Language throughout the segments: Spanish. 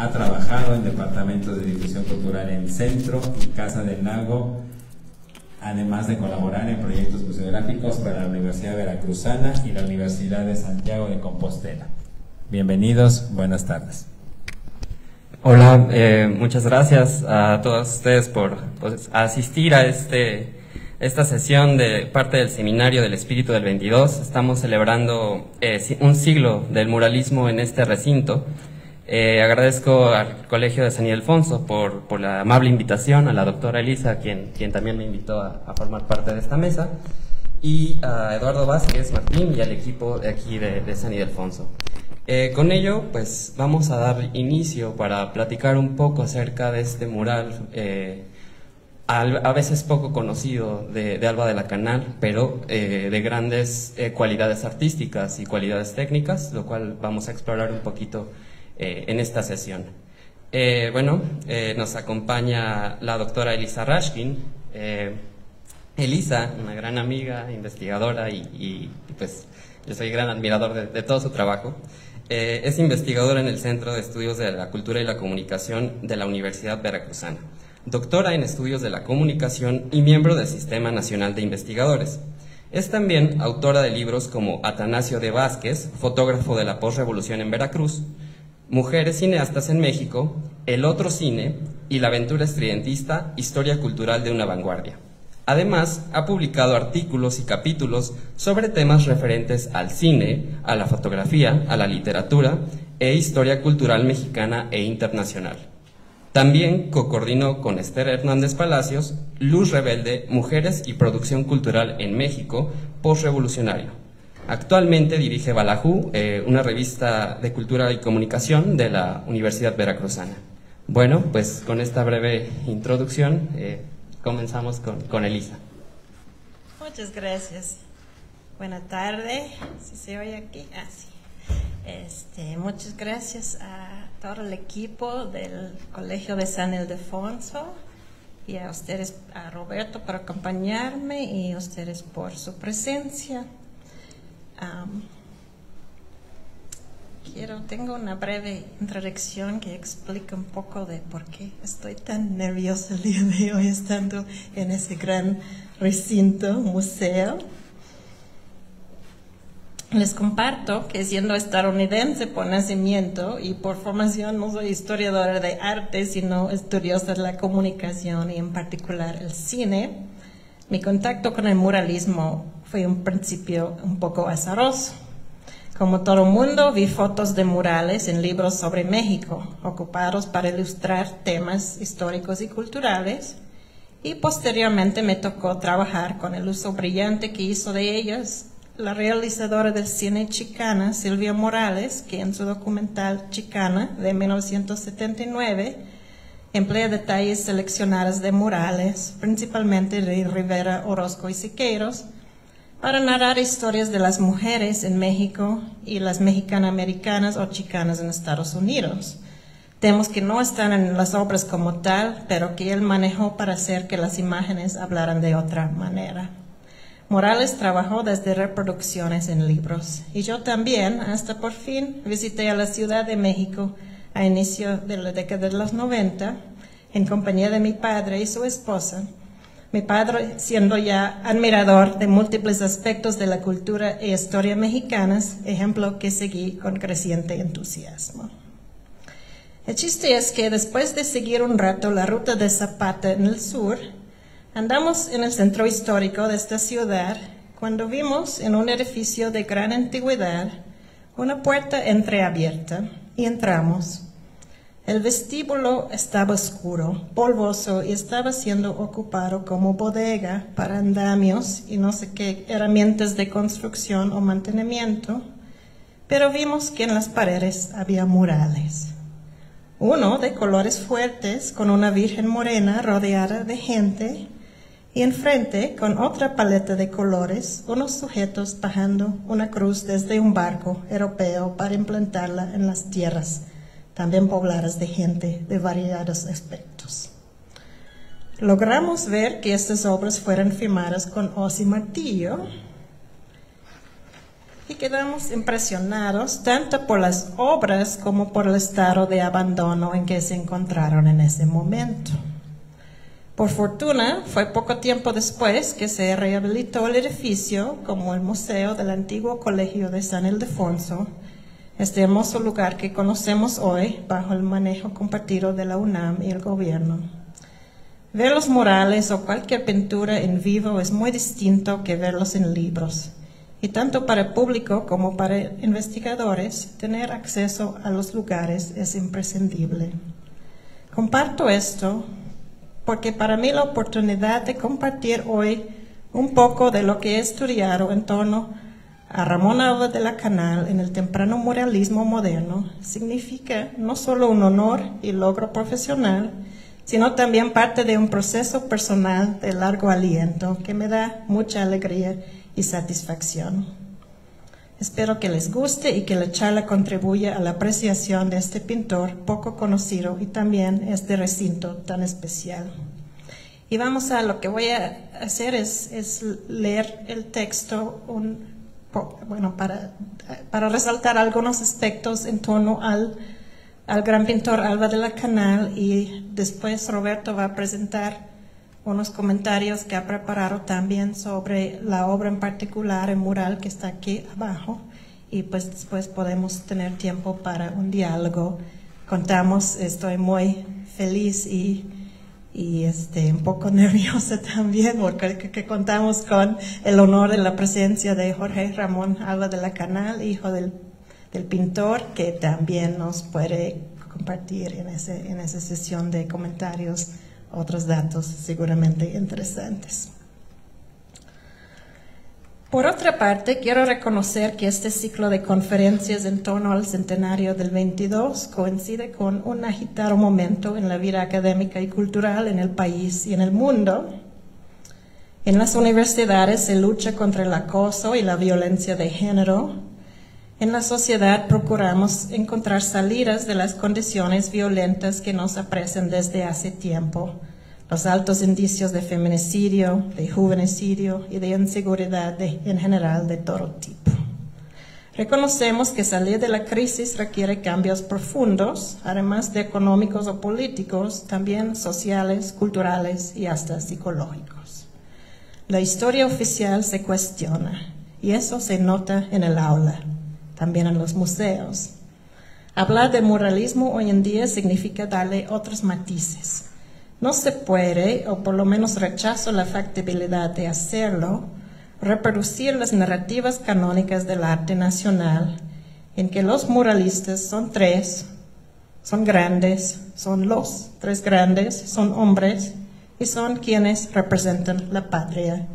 Ha trabajado en departamentos de difusión cultural en Centro y Casa del Lago, además de colaborar en proyectos museográficos para la Universidad Veracruzana y la Universidad de Santiago de Compostela. Bienvenidos, buenas tardes. Hola, muchas gracias a todos ustedes por asistir a esta sesión de parte del Seminario del Espíritu del 22. Estamos celebrando un siglo del muralismo en este recinto. Agradezco al Colegio de San Ildefonso por la amable invitación, a la doctora Elisa, quien también me invitó a formar parte de esta mesa, y a Eduardo Vázquez Martín y al equipo de aquí de San Ildefonso. Con ello, pues vamos a dar inicio para platicar un poco acerca de este mural, a veces poco conocido de Alba de la Canal, pero de grandes cualidades artísticas y cualidades técnicas, lo cual vamos a explorar un poquito en esta sesión. Nos acompaña la doctora Elisa Rashkin. Elisa, una gran amiga, investigadora y pues yo soy gran admirador de todo su trabajo. Es investigadora en el Centro de Estudios de la Cultura y la Comunicación de la Universidad Veracruzana, doctora en Estudios de la Comunicación y miembro del Sistema Nacional de Investigadores. Es también autora de libros como Atanasio de Vázquez, fotógrafo de la posrevolución en Veracruz, Mujeres cineastas en México, El otro cine y La aventura estridentista, historia cultural de una vanguardia. Además, ha publicado artículos y capítulos sobre temas referentes al cine, a la fotografía, a la literatura e historia cultural mexicana e internacional. También coordinó con Esther Hernández Palacios Luz Rebelde, Mujeres y Producción Cultural en México, postrevolucionario. Actualmente dirige Balajú, una revista de cultura y comunicación de la Universidad Veracruzana. Bueno, pues con esta breve introducción comenzamos con Elisa. Muchas gracias. Buenas tardes. ¿Sí se oye aquí? Sí. Muchas gracias a todo el equipo del Colegio de San Ildefonso y a ustedes, a Roberto por acompañarme y a ustedes por su presencia. Tengo una breve introducción que explica un poco de por qué estoy tan nerviosa el día de hoy estando en ese gran recinto, museo. Les comparto que siendo estadounidense por nacimiento y por formación no soy historiadora de arte, sino estudiosa de la comunicación y en particular el cine. Mi contacto con el muralismo fue un principio un poco azaroso. Como todo mundo, vi fotos de murales en libros sobre México, ocupados para ilustrar temas históricos y culturales, y posteriormente me tocó trabajar con el uso brillante que hizo de ellas la realizadora del cine chicana, Silvia Morales, que en su documental Chicana, de 1979, emplea detalles seleccionados de murales, principalmente de Rivera, Orozco y Siqueiros, para narrar historias de las mujeres en México y las mexicano-americanas o chicanas en Estados Unidos. Temas que no están en las obras como tal, pero que él manejó para hacer que las imágenes hablaran de otra manera. Morales trabajó desde reproducciones en libros, y yo también, hasta por fin, visité a la Ciudad de México a inicio de la década de los 90, en compañía de mi padre y su esposa. Mi padre, siendo ya admirador de múltiples aspectos de la cultura e historia mexicanas, ejemplo que seguí con creciente entusiasmo. El chiste es que después de seguir un rato la ruta de Zapata en el sur, andamos en el centro histórico de esta ciudad cuando vimos en un edificio de gran antigüedad una puerta entreabierta y entramos. El vestíbulo estaba oscuro, polvoso y estaba siendo ocupado como bodega para andamios y no sé qué herramientas de construcción o mantenimiento, pero vimos que en las paredes había murales. Uno de colores fuertes con una virgen morena rodeada de gente y enfrente con otra paleta de colores unos sujetos bajando una cruz desde un barco europeo para implantarla en las tierras también pobladas de gente de variados aspectos. Logramos ver que estas obras fueron firmadas con hoz y martillo y quedamos impresionados tanto por las obras como por el estado de abandono en que se encontraron en ese momento. Por fortuna, fue poco tiempo después que se rehabilitó el edificio como el museo del antiguo Colegio de San Ildefonso, este hermoso lugar que conocemos hoy bajo el manejo compartido de la UNAM y el gobierno. Ver los murales o cualquier pintura en vivo es muy distinto que verlos en libros. Y tanto para el público como para investigadores, tener acceso a los lugares es imprescindible. Comparto esto porque para mí la oportunidad de compartir hoy un poco de lo que he estudiado en torno a Ramón Alba de la Canal en el temprano muralismo moderno significa no solo un honor y logro profesional, sino también parte de un proceso personal de largo aliento que me da mucha alegría y satisfacción. Espero que les guste y que la charla contribuya a la apreciación de este pintor poco conocido y también este recinto tan especial. Y vamos a lo que voy a hacer es leer el texto para resaltar algunos aspectos en torno al gran pintor Alba de la Canal, y después Roberto va a presentar unos comentarios que ha preparado también sobre la obra en particular, el mural que está aquí abajo, y pues después podemos tener tiempo para un diálogo. Estoy muy feliz y un poco nerviosa también porque contamos con el honor de la presencia de Jorge Ramón Alba de la Canal, hijo del pintor, que también nos puede compartir en esa sesión de comentarios otros datos seguramente interesantes. Por otra parte, quiero reconocer que este ciclo de conferencias en torno al centenario del 22 coincide con un agitado momento en la vida académica y cultural en el país y en el mundo. En las universidades se lucha contra el acoso y la violencia de género. En la sociedad procuramos encontrar salidas de las condiciones violentas que nos apresan desde hace tiempo, los altos indicios de feminicidio, de juvenicidio y de inseguridad en general de todo tipo. Reconocemos que salir de la crisis requiere cambios profundos, además de económicos o políticos, también sociales, culturales y hasta psicológicos. La historia oficial se cuestiona y eso se nota en el aula, también en los museos. Hablar de muralismo hoy en día significa darle otros matices. No se puede, o por lo menos rechazo la factibilidad de hacerlo, reproducir las narrativas canónicas del arte nacional, en que los muralistas son tres grandes, son los tres grandes, son hombres y son quienes representan la patria.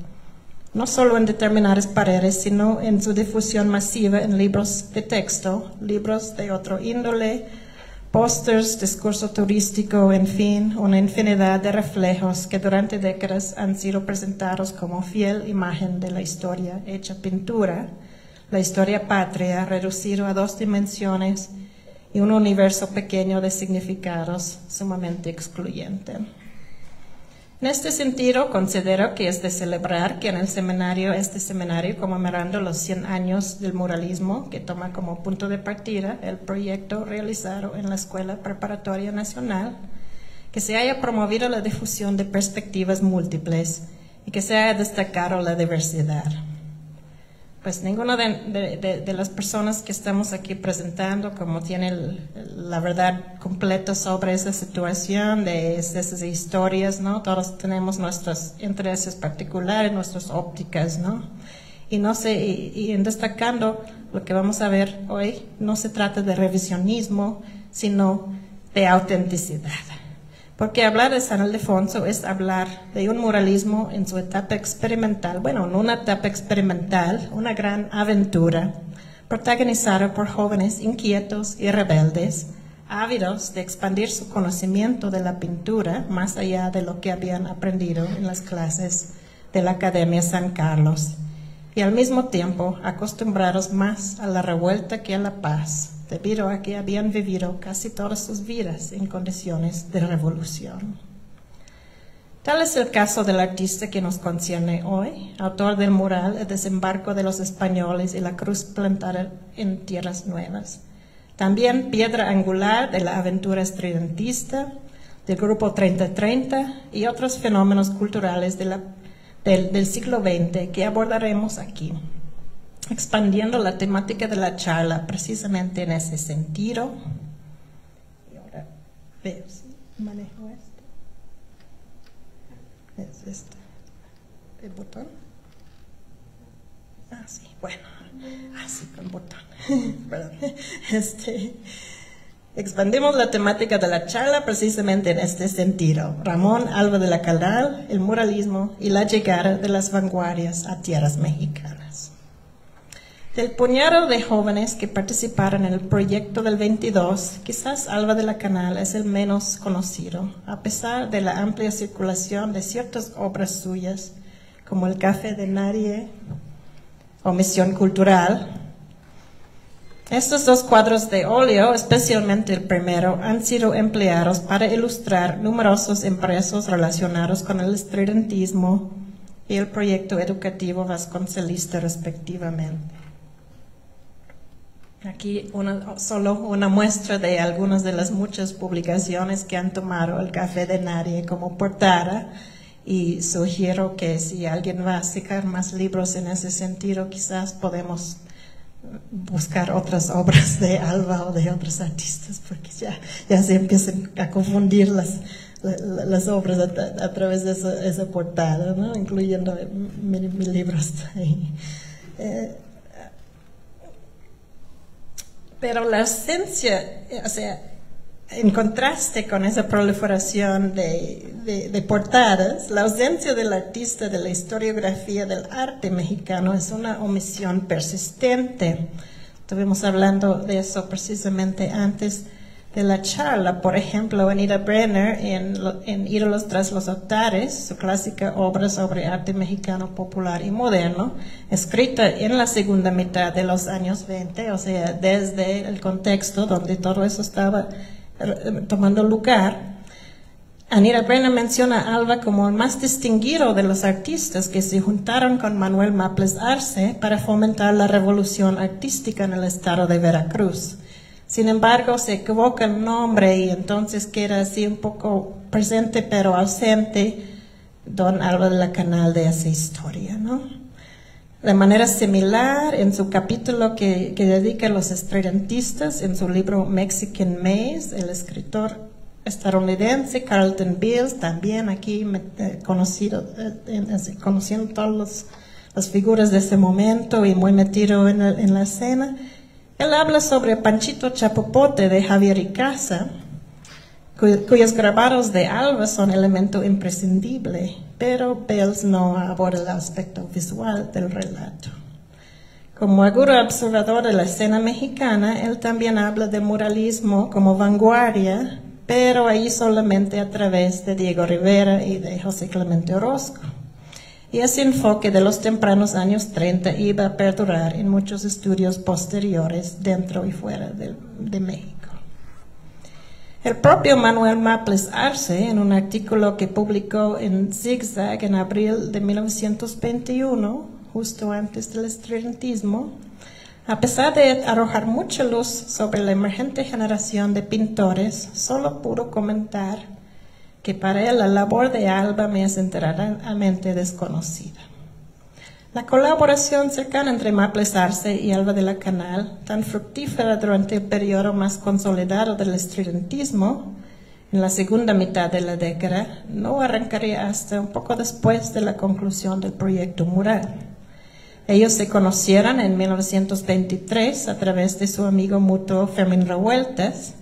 No solo en determinadas paredes, sino en su difusión masiva en libros de texto, libros de otro índole, pósters, discurso turístico, en fin, una infinidad de reflejos que durante décadas han sido presentados como fiel imagen de la historia hecha pintura, la historia patria reducido a dos dimensiones y un universo pequeño de significados sumamente excluyente. En este sentido, considero que es de celebrar que en este seminario conmemorando los 100 años del muralismo, que toma como punto de partida el proyecto realizado en la Escuela Preparatoria Nacional, que se haya promovido la difusión de perspectivas múltiples y que se haya destacado la diversidad. Pues ninguna de las personas que estamos aquí presentando como tiene la verdad completa sobre esa situación, de esas historias, ¿no? Todos tenemos nuestros intereses particulares, nuestras ópticas, ¿no? Y en destacando lo que vamos a ver hoy, no se trata de revisionismo, sino de autenticidad. Porque hablar de San Ildefonso es hablar de un muralismo en su etapa experimental, bueno, en una etapa experimental, una gran aventura, protagonizada por jóvenes inquietos y rebeldes, ávidos de expandir su conocimiento de la pintura más allá de lo que habían aprendido en las clases de la Academia San Carlos, y al mismo tiempo acostumbrados más a la revuelta que a la paz, debido a que habían vivido casi todas sus vidas en condiciones de revolución. Tal es el caso del artista que nos concierne hoy, autor del mural El desembarco de los españoles y la cruz plantada en tierras nuevas. También piedra angular de la aventura estridentista, del grupo 3030 y otros fenómenos culturales del siglo XX que abordaremos aquí, expandiendo la temática de la charla precisamente en ese sentido. Y ahora veo si manejo esto. Es este, el botón. Ah, sí, bueno, así con botón. Perdón. Expandimos la temática de la charla precisamente en este sentido. Ramón Alba de la Caldal, el muralismo y la llegada de las vanguardias a tierras mexicanas. Del puñado de jóvenes que participaron en el proyecto del 22, quizás Alba de la Canal es el menos conocido, a pesar de la amplia circulación de ciertas obras suyas, como El Café de Nadie o Misión Cultural. Estos dos cuadros de óleo, especialmente el primero, han sido empleados para ilustrar numerosos impresos relacionados con el estridentismo y el proyecto educativo vasconcelista respectivamente. Aquí solo una muestra de algunas de las muchas publicaciones que han tomado El Café de Nadie como portada, y sugiero que si alguien va a sacar más libros en ese sentido, quizás podemos buscar otras obras de Alba o de otros artistas, porque ya se empiezan a confundir las obras a través de esa portada, ¿no? Incluyendo mi libro está ahí. Pero la ausencia, o sea, en contraste con esa proliferación de portadas, la ausencia del artista de la historiografía del arte mexicano es una omisión persistente. Estuvimos hablando de eso precisamente antes de la charla. Por ejemplo, Anita Brenner en Ídolos tras los altares, su clásica obra sobre arte mexicano popular y moderno, escrita en la segunda mitad de los años 20, o sea, desde el contexto donde todo eso estaba tomando lugar. Anita Brenner menciona a Alba como el más distinguido de los artistas que se juntaron con Manuel Maples Arce para fomentar la revolución artística en el estado de Veracruz. Sin embargo, se equivoca el nombre y entonces queda así un poco presente pero ausente don Alba de la Canal de esa historia, ¿no? De manera similar, en su capítulo que dedica a los estridentistas, en su libro Mexican Maze, el escritor estadounidense Carlton Beals, también aquí conociendo todas las figuras de ese momento y muy metido en la escena, él habla sobre Panchito Chapopote de Javier Icaza, cuyos grabados de Alba son elemento imprescindible, pero Beals no aborda el aspecto visual del relato. Como agudo observador de la escena mexicana, él también habla de muralismo como vanguardia, pero ahí solamente a través de Diego Rivera y de José Clemente Orozco. Y ese enfoque de los tempranos años 30 iba a perdurar en muchos estudios posteriores dentro y fuera de México. El propio Manuel Maples Arce, en un artículo que publicó en Zigzag en abril de 1921, justo antes del estridentismo, a pesar de arrojar mucha luz sobre la emergente generación de pintores, solo pudo comentar que para él la labor de Alba me es enteramente desconocida. La colaboración cercana entre Maples Arce y Alba de la Canal, tan fructífera durante el periodo más consolidado del estridentismo, en la segunda mitad de la década, no arrancaría hasta un poco después de la conclusión del proyecto mural. Ellos se conocieron en 1923 a través de su amigo mutuo Fermín Revueltas,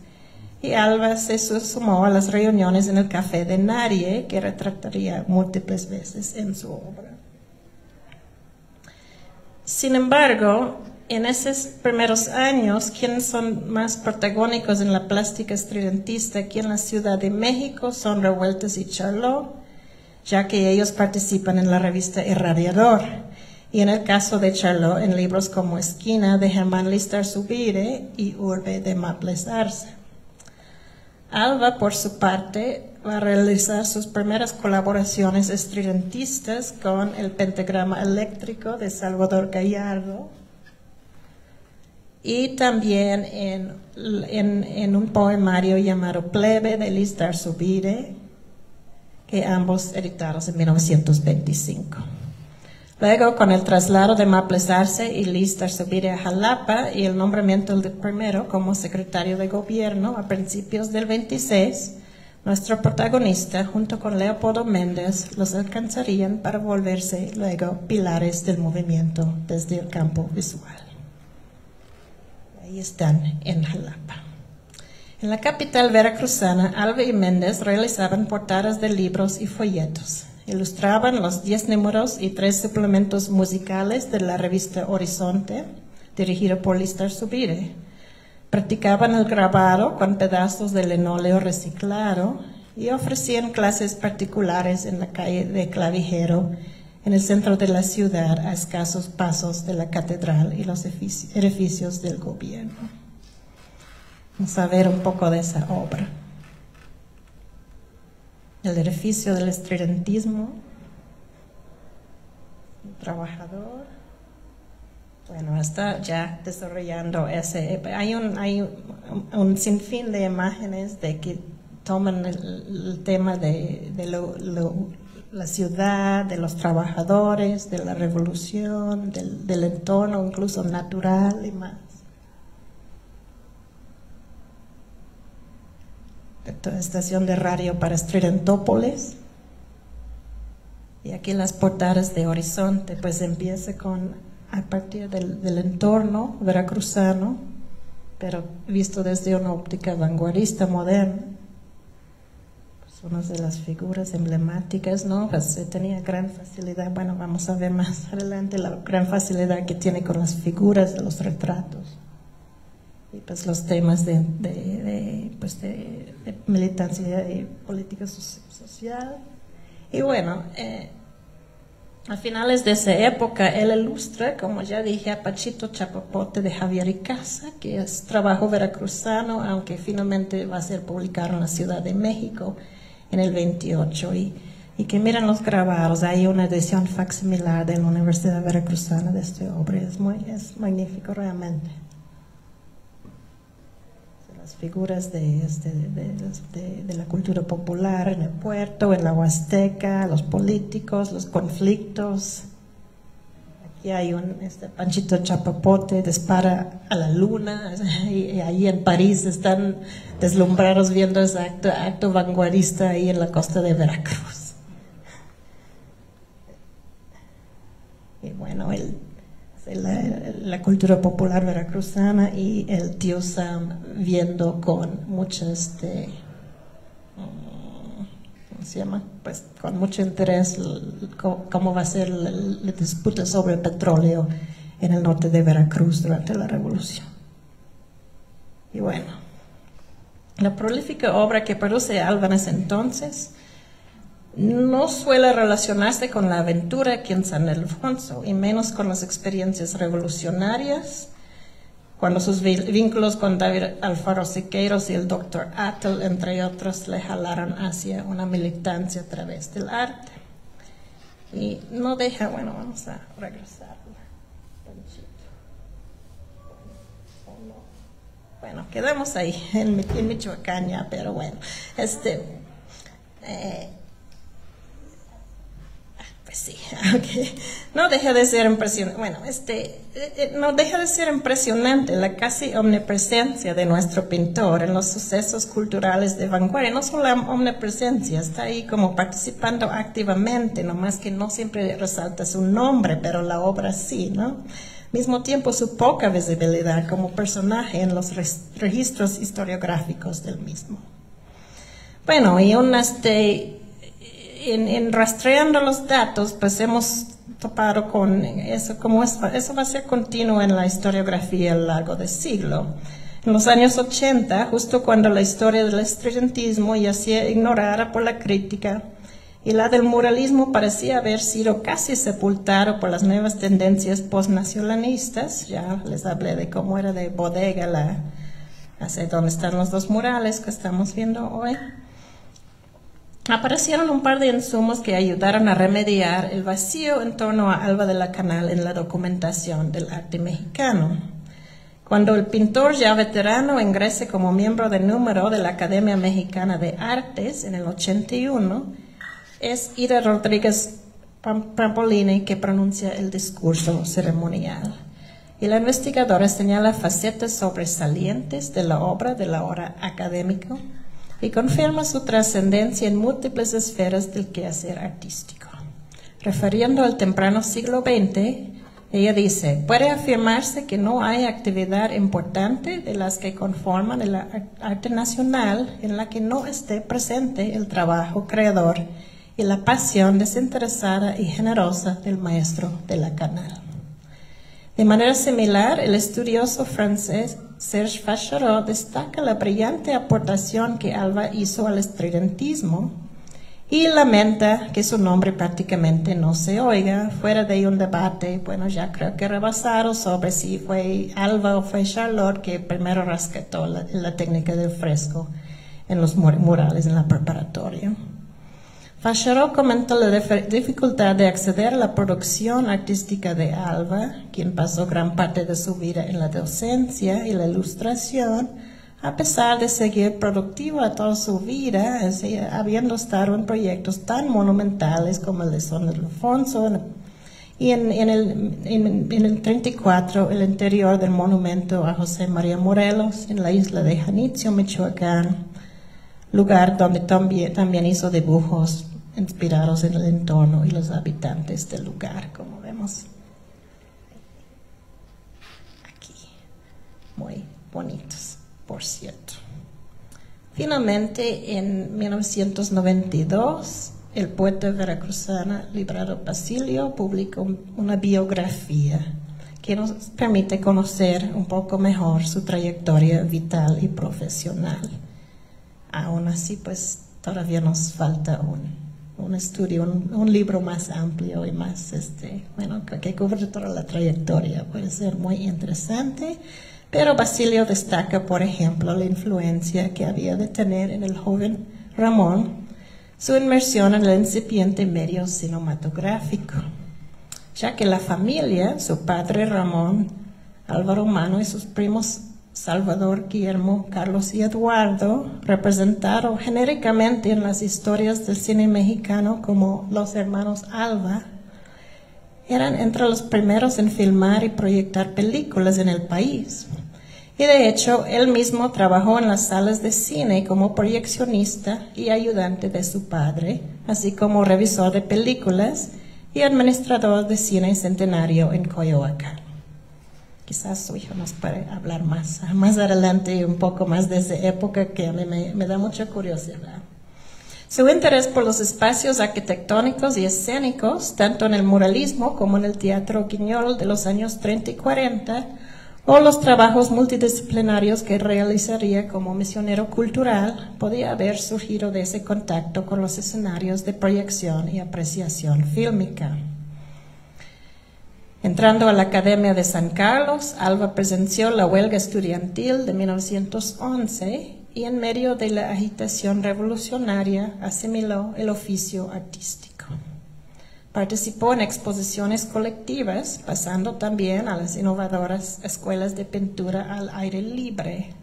y Alba se sumó a las reuniones en el Café de Nadie, que retrataría múltiples veces en su obra. Sin embargo, en esos primeros años, quienes son más protagónicos en la plástica estridentista aquí en la Ciudad de México son Revueltas y Charlot, ya que ellos participan en la revista Irradiador, y en el caso de Charlot, en libros como Esquina de Germán Listarzubide y Urbe de Maples Arce. Alba, por su parte, va a realizar sus primeras colaboraciones estridentistas con el Pentagrama Eléctrico de Salvador Gallardo y también en un poemario llamado Plebe de Listar Subire, que ambos editados en 1925. Luego, con el traslado de Maples Arce y Listar Subire a Jalapa y el nombramiento del primero como secretario de gobierno a principios del 26, nuestro protagonista, junto con Leopoldo Méndez, los alcanzarían para volverse luego pilares del movimiento desde el campo visual. Ahí están en Jalapa. En la capital veracruzana, Alba y Méndez realizaban portadas de libros y folletos. Ilustraban los 10 números y 3 suplementos musicales de la revista Horizonte, dirigida por Listar Subire. Practicaban el grabado con pedazos de linóleo reciclado y ofrecían clases particulares en la calle de Clavijero, en el centro de la ciudad, a escasos pasos de la catedral y los edificios del gobierno. Vamos a ver un poco de esa obra. El edificio del estridentismo, el trabajador. Bueno, está ya desarrollando ese. Hay un sinfín de imágenes de que toman el tema de la ciudad, de los trabajadores, de la revolución, del entorno incluso natural y más. De estación de radio para Estridentópolis. Y aquí las portadas de Horizonte, pues empieza a partir del entorno veracruzano, pero visto desde una óptica vanguardista moderna. Una de las figuras emblemáticas, ¿no? Pues tenía gran facilidad, bueno, vamos a ver más adelante la gran facilidad que tiene con las figuras de los retratos. Y pues los temas de militancia y política social. Y bueno, a finales de esa época, él ilustra, como ya dije, a Pachito Chapapote de Javier Icaza, que es trabajo veracruzano, aunque finalmente va a ser publicado en la Ciudad de México en el 28, y que miran los grabados. Hay una edición facsimilar de la Universidad Veracruzana de esta obra, es magnífico realmente. Las figuras de la cultura popular en el puerto, en la Huasteca, los políticos, los conflictos. Aquí hay Panchito Chapapote dispara a la luna, y ahí en París están deslumbrados viendo ese acto vanguardista ahí en la costa de Veracruz. Y bueno, la cultura popular veracruzana y el tío Sam viendo con mucho ¿cómo se llama? Pues con mucho interés cómo va a ser la disputa sobre el petróleo en el norte de Veracruz durante la Revolución. Y bueno, la prolífica obra que produce Alba en ese entonces no suele relacionarse con la aventura aquí en San Ildefonso, y menos con las experiencias revolucionarias, cuando sus vínculos con David Alfaro Siqueiros y el Dr. Atl, entre otros, le jalaron hacia una militancia a través del arte. Y no deja, bueno, vamos a regresar. Bueno, quedamos ahí, en Michoacán ya, pero bueno, pues sí, okay. No deja de ser impresionante, bueno, no deja de ser impresionante la casi omnipresencia de nuestro pintor en los sucesos culturales de vanguardia. No solo la omnipresencia, está ahí como participando activamente, nomás que no siempre resalta su nombre, pero la obra sí, ¿no? Al mismo tiempo su poca visibilidad como personaje en los registros historiográficos del mismo. Bueno, y en rastreando los datos, pues hemos topado con eso, eso va a ser continuo en la historiografía a lo largo del siglo. En los años 80, justo cuando la historia del estridentismo yacía ignorada por la crítica y la del muralismo parecía haber sido casi sepultado por las nuevas tendencias postnacionalistas, ya les hablé de cómo era de bodega hacia donde están los dos murales que estamos viendo hoy, aparecieron un par de insumos que ayudaron a remediar el vacío en torno a Alva de la Canal en la documentación del arte mexicano. Cuando el pintor ya veterano ingrese como miembro de número de la Academia Mexicana de Artes en el 81, es Ida Rodríguez Pampolini que pronuncia el discurso ceremonial. Y la investigadora señala facetas sobresalientes de la obra del ahora académico y confirma su trascendencia en múltiples esferas del quehacer artístico. Refiriendo al temprano siglo XX, ella dice, puede afirmarse que no hay actividad importante de las que conforman el arte nacional en la que no esté presente el trabajo creador y la pasión desinteresada y generosa del maestro de la Canal. De manera similar, el estudioso francés Serge Vachereau destaca la brillante aportación que Alva hizo al estridentismo y lamenta que su nombre prácticamente no se oiga fuera de un debate, bueno, ya creo que rebasado, sobre si fue Alva o fue Charlotte que primero rescató la técnica del fresco en los murales en la preparatoria. Vachereau comentó la dificultad de acceder a la producción artística de Alva, quien pasó gran parte de su vida en la docencia y la ilustración, a pesar de seguir productiva toda su vida, habiendo estado en proyectos tan monumentales como el de Son Ildefonso, y en el 34 el interior del monumento a José María Morelos en la isla de Janitzio, Michoacán, lugar donde también hizo dibujos inspirados en el entorno y los habitantes del lugar, como vemos aquí, muy bonitos, por cierto. Finalmente, en 1992, el poeta veracruzano Librado Basilio publicó una biografía que nos permite conocer un poco mejor su trayectoria vital y profesional. Aún así, pues todavía nos falta un estudio, un libro más amplio y más, que cubre toda la trayectoria. Puede ser muy interesante, pero Basilio destaca, por ejemplo, la influencia que había de tener en el joven Ramón su inmersión en el incipiente medio cinematográfico, ya que la familia, su padre Ramón, Álvaro Mano y sus primos Salvador, Guillermo, Carlos y Eduardo, representados genéricamente en las historias del cine mexicano como los hermanos Alva, eran entre los primeros en filmar y proyectar películas en el país. Y de hecho, él mismo trabajó en las salas de cine como proyeccionista y ayudante de su padre, así como revisor de películas y administrador de cine centenario en Coyoacán. Quizás su hijo nos puede hablar más adelante un poco más de esa época que a mí me da mucha curiosidad. Su interés por los espacios arquitectónicos y escénicos, tanto en el muralismo como en el teatro guiñol de los años 30 y 40, o los trabajos multidisciplinarios que realizaría como misionero cultural, podía haber surgido de ese contacto con los escenarios de proyección y apreciación fílmica. Entrando a la Academia de San Carlos, Alva presenció la huelga estudiantil de 1911 y en medio de la agitación revolucionaria asimiló el oficio artístico. Participó en exposiciones colectivas, pasando también a las innovadoras escuelas de pintura al aire libre.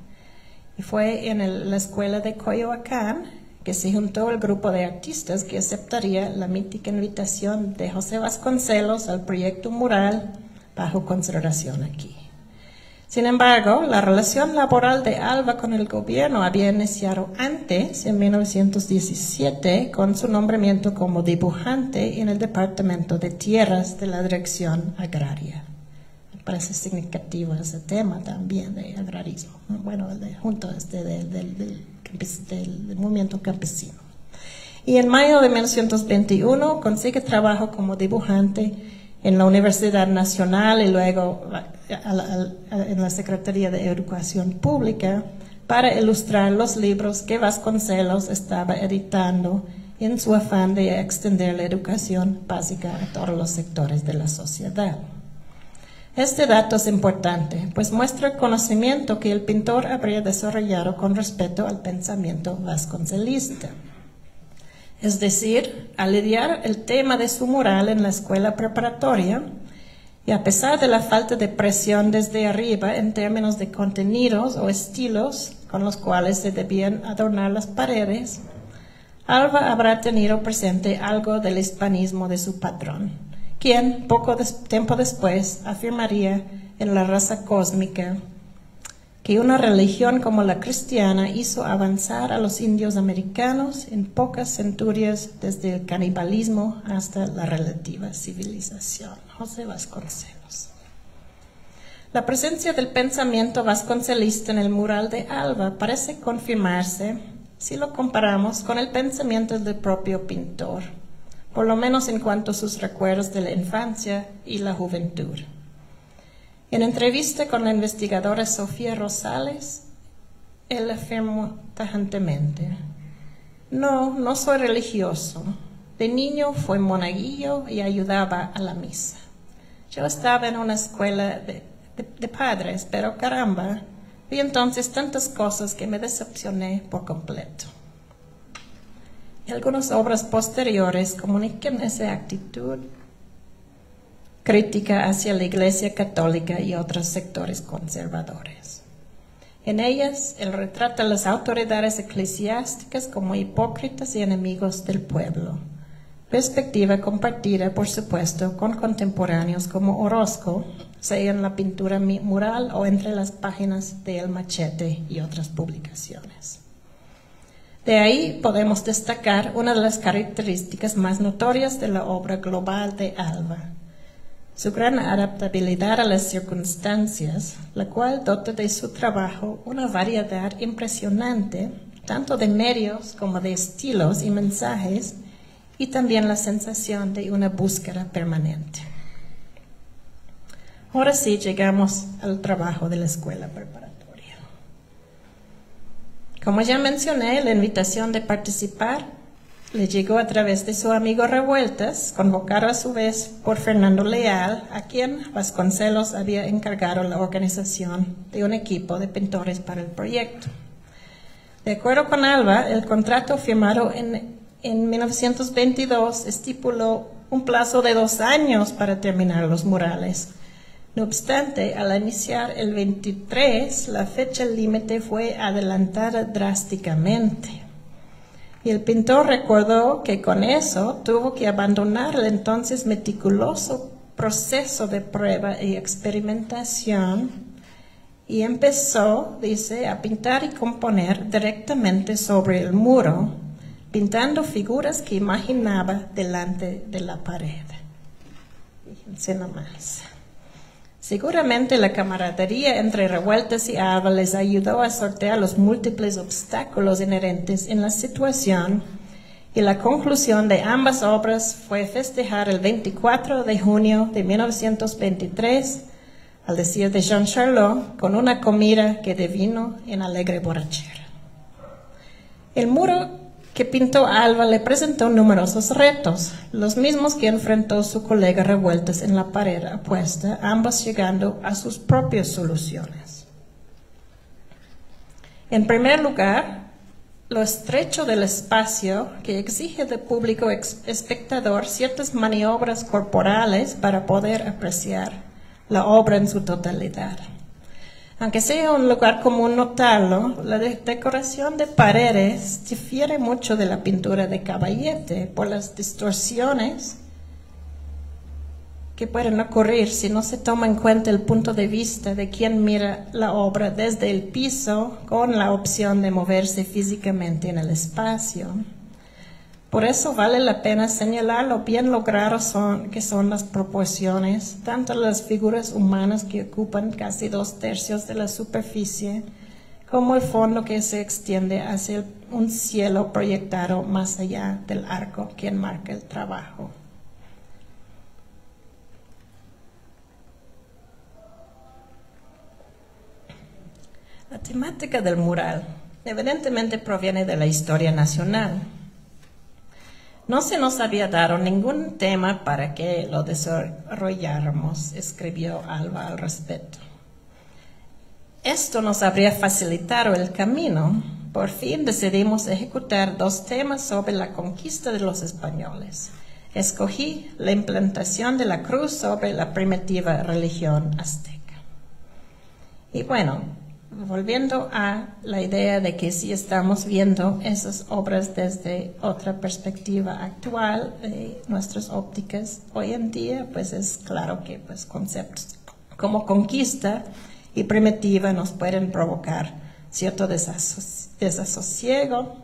Y fue en la escuela de Coyoacán que se juntó el grupo de artistas que aceptaría la mítica invitación de José Vasconcelos al proyecto mural bajo consideración aquí. Sin embargo, la relación laboral de Alva con el gobierno había iniciado antes, en 1917, con su nombramiento como dibujante en el Departamento de Tierras de la Dirección Agraria. Me parece significativo ese tema también de agrarismo, bueno, junto del movimiento campesino. Y en mayo de 1921 consigue trabajo como dibujante en la Universidad Nacional y luego en la Secretaría de Educación Pública para ilustrar los libros que Vasconcelos estaba editando en su afán de extender la educación básica a todos los sectores de la sociedad. Este dato es importante, pues muestra el conocimiento que el pintor habría desarrollado con respecto al pensamiento vasconcelista. Es decir, al lidiar el tema de su mural en la escuela preparatoria, y a pesar de la falta de presión desde arriba en términos de contenidos o estilos con los cuales se debían adornar las paredes, Alva habrá tenido presente algo del hispanismo de su patrón, quien poco tiempo después afirmaría en La raza cósmica que una religión como la cristiana hizo avanzar a los indios americanos en pocas centurias desde el canibalismo hasta la relativa civilización. José Vasconcelos. La presencia del pensamiento vasconcelista en el mural de Alva parece confirmarse si lo comparamos con el pensamiento del propio pintor, por lo menos en cuanto a sus recuerdos de la infancia y la juventud. En entrevista con la investigadora Sofía Rosales, él afirmó tajantemente: no soy religioso. De niño fui monaguillo y ayudaba a la misa. Yo estaba en una escuela de padres, pero caramba, vi entonces tantas cosas que me decepcioné por completo. Y algunas obras posteriores comunican esa actitud crítica hacia la Iglesia Católica y otros sectores conservadores. En ellas, él retrata a las autoridades eclesiásticas como hipócritas y enemigos del pueblo, perspectiva compartida, por supuesto, con contemporáneos como Orozco, sea en la pintura mural o entre las páginas de El Machete y otras publicaciones. De ahí podemos destacar una de las características más notorias de la obra global de Alva: su gran adaptabilidad a las circunstancias, la cual dota de su trabajo una variedad impresionante, tanto de medios como de estilos y mensajes, y también la sensación de una búsqueda permanente. Ahora sí llegamos al trabajo de la escuela preparatoria. Como ya mencioné, la invitación de participar le llegó a través de su amigo Revueltas, convocado a su vez por Fernando Leal, a quien Vasconcelos había encargado la organización de un equipo de pintores para el proyecto. De acuerdo con Alva, el contrato firmado en 1922 estipuló un plazo de 2 años para terminar los murales. No obstante, al iniciar el 23, la fecha límite fue adelantada drásticamente. Y el pintor recordó que con eso tuvo que abandonar el entonces meticuloso proceso de prueba y experimentación y empezó, dice, a pintar y componer directamente sobre el muro, pintando figuras que imaginaba delante de la pared. Fíjense nomás. Seguramente la camaradería entre Revueltas y Alva les ayudó a sortear los múltiples obstáculos inherentes en la situación, y la conclusión de ambas obras fue festejar el 24 de junio de 1923, al decir de Jean Charlot, con una comida que devino en alegre borrachera. El muro que pintó Alva le presentó numerosos retos, los mismos que enfrentó su colega Revueltas en la pared opuesta, ambos llegando a sus propias soluciones. En primer lugar, lo estrecho del espacio que exige del público espectador ciertas maniobras corporales para poder apreciar la obra en su totalidad. Aunque sea un lugar común notarlo, la decoración de paredes difiere mucho de la pintura de Caballete por las distorsiones que pueden ocurrir si no se toma en cuenta el punto de vista de quien mira la obra desde el piso con la opción de moverse físicamente en el espacio. Por eso vale la pena señalar lo bien logrado que son las proporciones, tanto las figuras humanas que ocupan casi 2/3 de la superficie, como el fondo que se extiende hacia un cielo proyectado más allá del arco que enmarca el trabajo. La temática del mural evidentemente proviene de la historia nacional. No se nos había dado ningún tema para que lo desarrolláramos, escribió Alva al respecto. Esto nos habría facilitado el camino. Por fin decidimos ejecutar 2 temas sobre la conquista de los españoles. Escogí la implantación de la cruz sobre la primitiva religión azteca. Y bueno, volviendo a la idea de que si estamos viendo esas obras desde otra perspectiva actual, nuestras ópticas hoy en día, pues es claro que pues, conceptos como conquista y primitiva nos pueden provocar cierto desasosiego,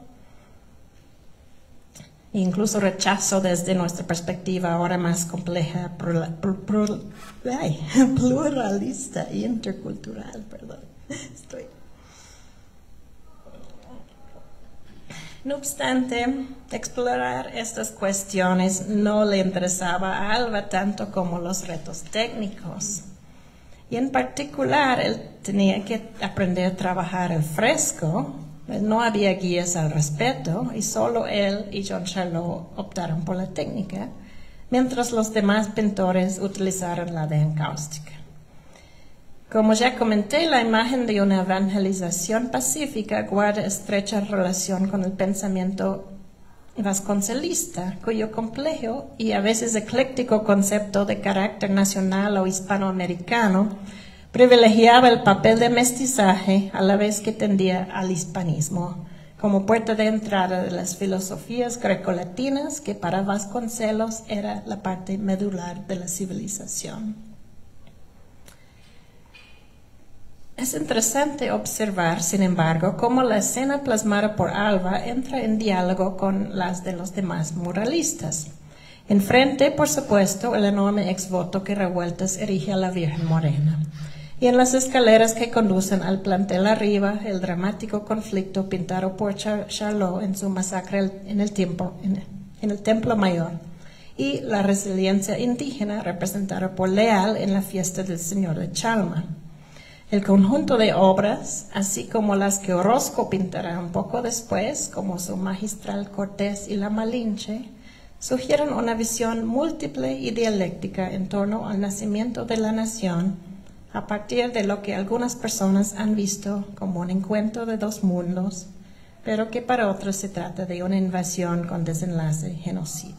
incluso rechazo desde nuestra perspectiva ahora más compleja, pluralista y intercultural. No obstante, explorar estas cuestiones no le interesaba a Alva tanto como los retos técnicos. Y en particular, él tenía que aprender a trabajar el fresco. No había guías al respecto y solo él y Jean Charlot optaron por la técnica, mientras los demás pintores utilizaron la de encáustica. Como ya comenté, la imagen de una evangelización pacífica guarda estrecha relación con el pensamiento vasconcelista, cuyo complejo y a veces ecléctico concepto de carácter nacional o hispanoamericano privilegiaba el papel de mestizaje a la vez que tendía al hispanismo, como puerta de entrada de las filosofías grecolatinas que para Vasconcelos era la parte medular de la civilización. Es interesante observar, sin embargo, cómo la escena plasmada por Alva entra en diálogo con las de los demás muralistas. Enfrente, por supuesto, el enorme exvoto que Revueltas erige a la Virgen Morena. Y en las escaleras que conducen al plantel arriba, el dramático conflicto pintado por Charlot en su masacre en el Templo Mayor, y la resiliencia indígena representada por Leal en la fiesta del Señor de Chalma. El conjunto de obras, así como las que Orozco pintará un poco después, como su magistral Cortés y la Malinche, sugieren una visión múltiple y dialéctica en torno al nacimiento de la nación, a partir de lo que algunas personas han visto como un encuentro de 2 mundos, pero que para otros se trata de una invasión con desenlace genocida.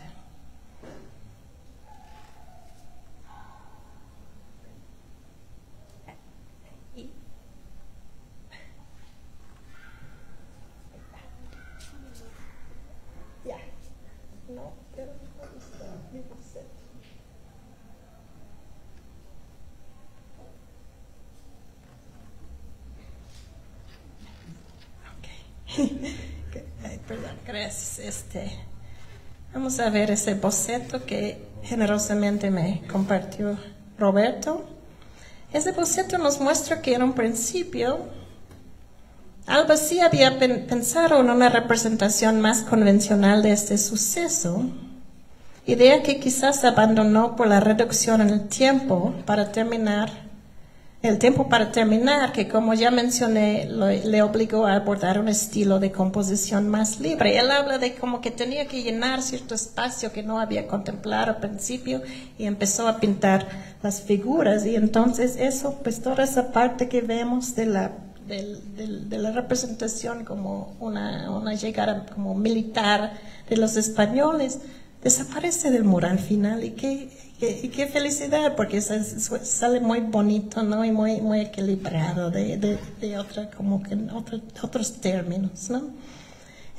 Ay, perdón, gracias. Vamos a ver ese boceto que generosamente me compartió Roberto. Ese boceto nos muestra que en un principio Alva sí había pensado en una representación más convencional de este suceso, idea que quizás abandonó por la reducción en el tiempo para terminar, que como ya mencioné, le obligó a abordar un estilo de composición más libre. Él habla de como que tenía que llenar cierto espacio que no había contemplado al principio y empezó a pintar las figuras, y entonces eso, pues toda esa parte que vemos de la representación como una llegada como militar de los españoles desaparece del mural final, y qué felicidad, porque sale muy bonito, ¿no? Y muy equilibrado de otros términos, ¿no?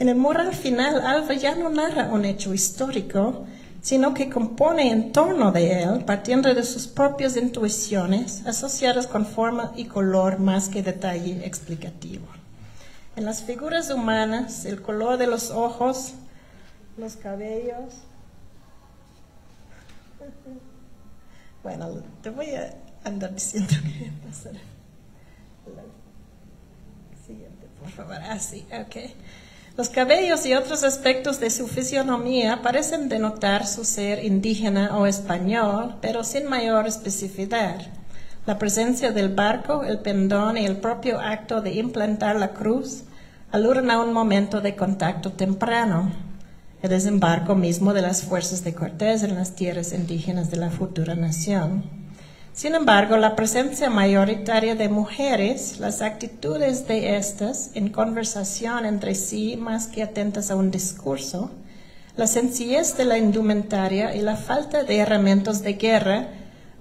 En el mural final, Alva ya no narra un hecho histórico, sino que compone en torno de él, partiendo de sus propias intuiciones, asociadas con forma y color más que detalle explicativo. En las figuras humanas, el color de los ojos, los cabellos. Bueno, te voy a andar diciendo que pasará. Siguiente, por favor. Sí, ok. Los cabellos y otros aspectos de su fisionomía parecen denotar su ser indígena o español, pero sin mayor especificidad. La presencia del barco, el pendón y el propio acto de implantar la cruz aluden a un momento de contacto temprano. el desembarco mismo de las fuerzas de Cortés en las tierras indígenas de la futura nación. Sin embargo, la presencia mayoritaria de mujeres, las actitudes de estas en conversación entre sí más que atentas a un discurso, la sencillez de la indumentaria y la falta de herramientas de guerra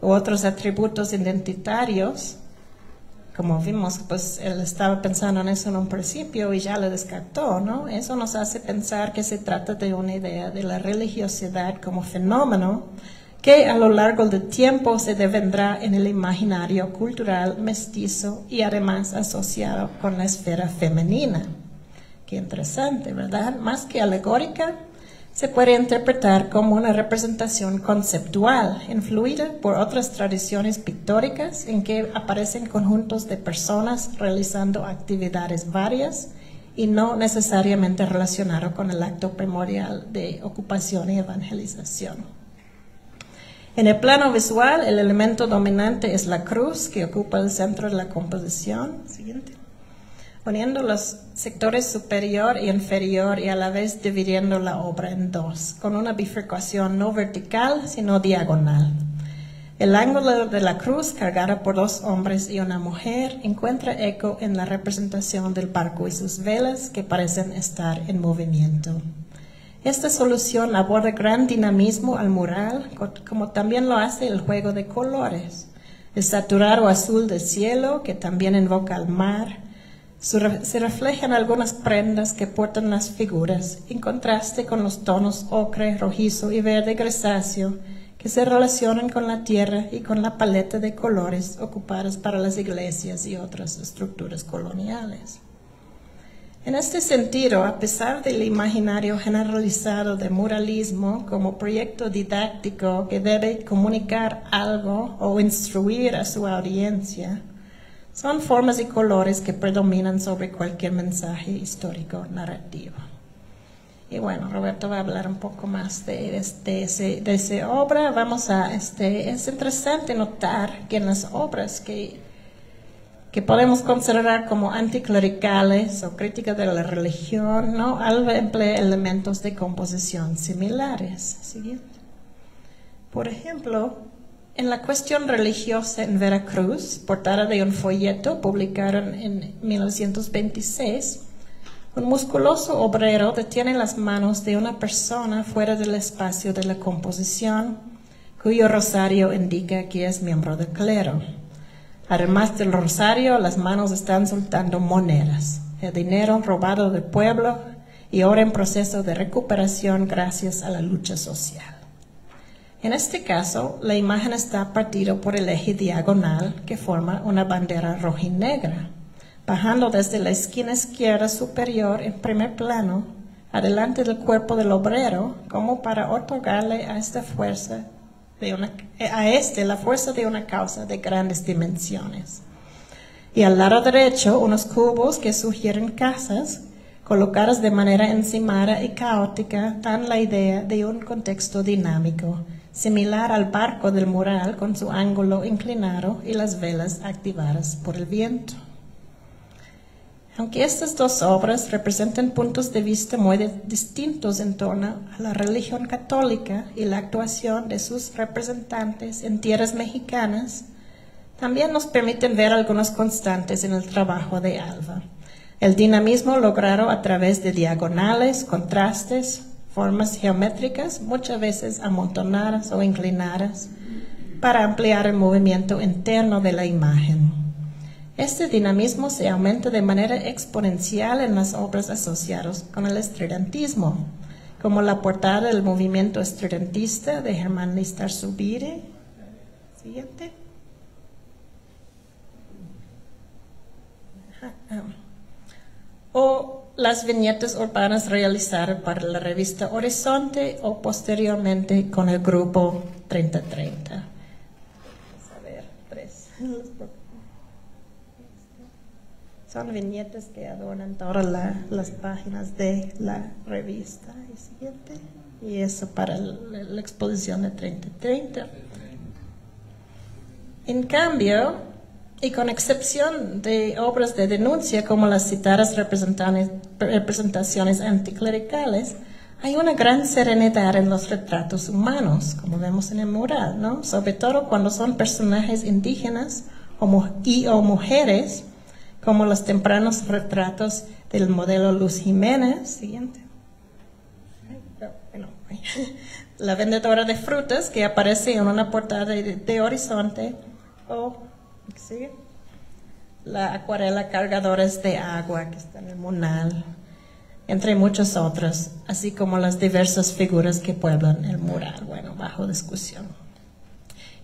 u otros atributos identitarios, como vimos, pues él estaba pensando en eso en un principio y ya lo descartó, ¿no? Eso nos hace pensar que se trata de una idea de la religiosidad como fenómeno que a lo largo del tiempo se devendrá en el imaginario cultural mestizo y además asociado con la esfera femenina. Qué interesante, ¿verdad? Más que alegórica, se puede interpretar como una representación conceptual, influida por otras tradiciones pictóricas en que aparecen conjuntos de personas realizando actividades varias y no necesariamente relacionado con el acto primordial de ocupación y evangelización. En el plano visual, el elemento dominante es la cruz, que ocupa el centro de la composición. Siguiente. Uniendo los sectores superior y inferior y a la vez dividiendo la obra en dos, con una bifurcación no vertical, sino diagonal. El ángulo de la cruz, cargada por 2 hombres y una mujer, encuentra eco en la representación del barco y sus velas, que parecen estar en movimiento. Esta solución aborda gran dinamismo al mural, como también lo hace el juego de colores. El saturado azul del cielo, que también invoca al mar, se reflejan algunas prendas que portan las figuras, en contraste con los tonos ocre, rojizo y verde grisáceo, que se relacionan con la tierra y con la paleta de colores ocupadas para las iglesias y otras estructuras coloniales. En este sentido, a pesar del imaginario generalizado de muralismo como proyecto didáctico que debe comunicar algo o instruir a su audiencia, son formas y colores que predominan sobre cualquier mensaje histórico narrativo. Y bueno, Roberto va a hablar un poco más de esa obra. Es interesante notar que en las obras que podemos considerar como anticlericales o críticas de la religión, ¿no? Alba emplea elementos de composición similares. Siguiente. Por ejemplo, en la cuestión religiosa en Veracruz, portada de un folleto publicado en 1926, un musculoso obrero detiene las manos de una persona fuera del espacio de la composición, cuyo rosario indica que es miembro del clero. Además del rosario, las manos están soltando monedas, el dinero robado del pueblo y ahora en proceso de recuperación gracias a la lucha social. En este caso, la imagen está partida por el eje diagonal que forma una bandera roja y negra, bajando desde la esquina izquierda superior en primer plano, adelante del cuerpo del obrero, como para otorgarle a esta fuerza la fuerza de una causa de grandes dimensiones. Y al lado derecho, unos cubos que sugieren casas, colocadas de manera encimada y caótica, dan la idea de un contexto dinámico, similar al barco del mural con su ángulo inclinado y las velas activadas por el viento. Aunque estas 2 obras representan puntos de vista muy distintos en torno a la religión católica y la actuación de sus representantes en tierras mexicanas, también nos permiten ver algunos constantes en el trabajo de Alba. El dinamismo logrado a través de diagonales, contrastes, formas geométricas, muchas veces amontonadas o inclinadas, para ampliar el movimiento interno de la imagen. Este dinamismo se aumenta de manera exponencial en las obras asociadas con el estridentismo, como la portada del movimiento estridentista de Germán Listarzubiri. Siguiente. O las viñetas urbanas realizadas para la revista Horizonte o posteriormente con el grupo 3030. Vamos a ver, 3. Son viñetas que adornan todas las páginas de la revista. Y siguiente. Y eso para la exposición de 3030. En cambio, y con excepción de obras de denuncia como las citadas representaciones anticlericales, Hay una gran serenidad en los retratos humanos, como vemos en el mural, ¿no? Sobre todo cuando son personajes indígenas o mujeres, como los tempranos retratos del modelo Luz Jiménez. Siguiente. La vendedora de frutas que aparece en una portada de Horizonte, o ¿sigue? La acuarela Cargadores de Agua que está en el mural, entre muchos otros, así como las diversas figuras que pueblan el mural, bueno, bajo discusión.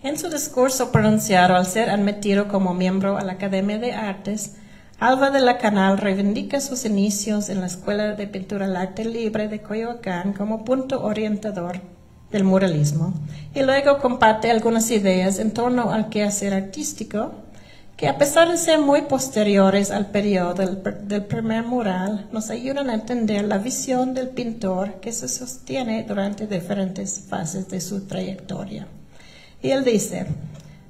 En su discurso pronunciado al ser admitido como miembro a la Academia de Artes, Alba de la Canal reivindica sus inicios en la Escuela de Pintura al Arte Libre de Coyoacán como punto orientador del muralismo, y luego comparte algunas ideas en torno al quehacer artístico que, a pesar de ser muy posteriores al periodo del primer mural, nos ayudan a entender la visión del pintor que se sostiene durante diferentes fases de su trayectoria. Y él dice: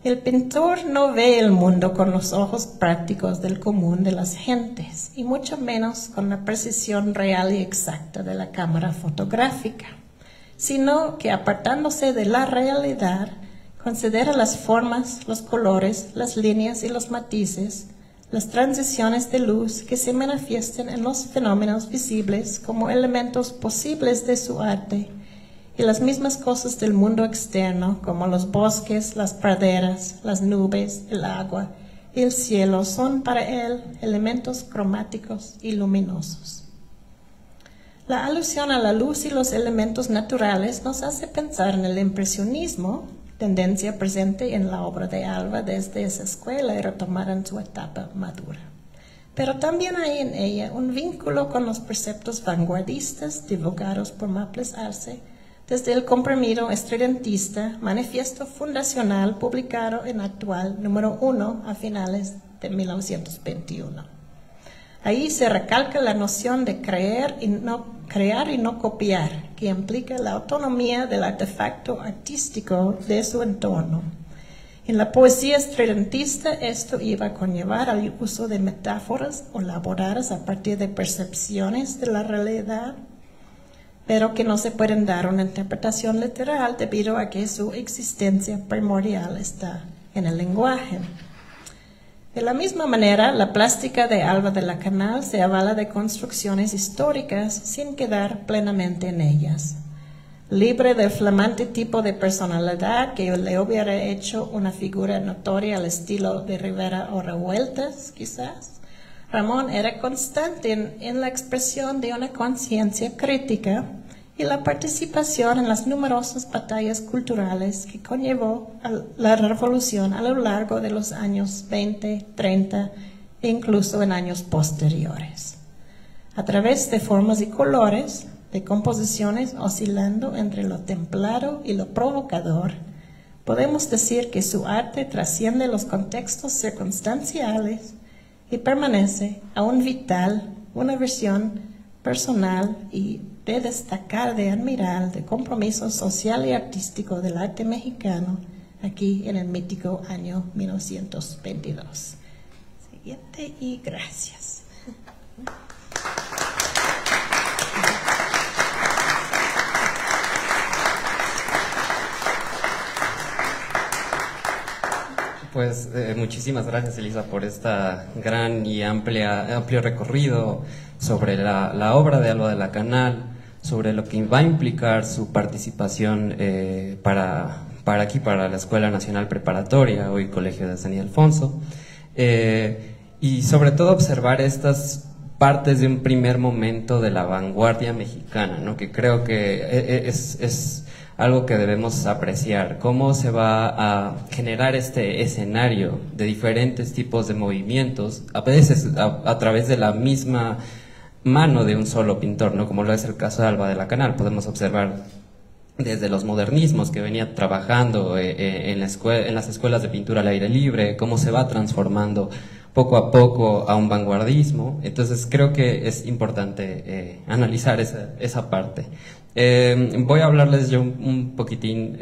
el pintor no ve el mundo con los ojos prácticos del común de las gentes, y mucho menos con la precisión real y exacta de la cámara fotográfica, sino que, apartándose de la realidad, considera las formas, los colores, las líneas y los matices, las transiciones de luz que se manifiestan en los fenómenos visibles como elementos posibles de su arte, y las mismas cosas del mundo externo, como los bosques, las praderas, las nubes, el agua y el cielo, son para él elementos cromáticos y luminosos. La alusión a la luz y los elementos naturales nos hace pensar en el impresionismo, tendencia presente en la obra de Alba desde esa escuela y retomada en su etapa madura. Pero también hay en ella un vínculo con los preceptos vanguardistas divulgados por Maples Arce, desde el comprimido estridentista Manifiesto Fundacional, publicado en Actual número 1 a finales de 1921. Ahí se recalca la noción de crear y no copiar, que implica la autonomía del artefacto artístico de su entorno. En la poesía estridentista esto iba a conllevar al uso de metáforas elaboradas a partir de percepciones de la realidad, pero que no se pueden dar una interpretación literal debido a que su existencia primordial está en el lenguaje. De la misma manera, la plástica de Alba de la Canal se avala de construcciones históricas sin quedar plenamente en ellas. Libre del flamante tipo de personalidad que le hubiera hecho una figura notoria al estilo de Rivera o Revueltas, quizás, Ramón era constante en la expresión de una conciencia crítica y la participación en las numerosas batallas culturales que conllevó a la revolución a lo largo de los años 20, 30 e incluso en años posteriores. A través de formas y colores, de composiciones oscilando entre lo templado y lo provocador, podemos decir que su arte trasciende los contextos circunstanciales y permanece aún vital, una versión personal y de destacar, de admirar, de compromiso social y artístico del arte mexicano aquí en el mítico año 1922. Siguiente y gracias. Pues muchísimas gracias, Elisa, por esta gran y amplio recorrido sobre la obra de Alba de la Canal, sobre lo que va a implicar su participación para la Escuela Nacional Preparatoria, hoy Colegio de San Ildefonso, y sobre todo observar estas partes de un primer momento de la vanguardia mexicana, ¿no? Que creo que es algo que debemos apreciar, cómo se va a generar este escenario de diferentes tipos de movimientos, a veces a través de la misma mano de un solo pintor, ¿no? Como lo es el caso de Alba de la Canal. Podemos observar desde los modernismos que venía trabajando en las escuelas de pintura al aire libre, cómo se va transformando poco a poco a un vanguardismo. Entonces creo que es importante analizar esa parte. Voy a hablarles yo un poquitín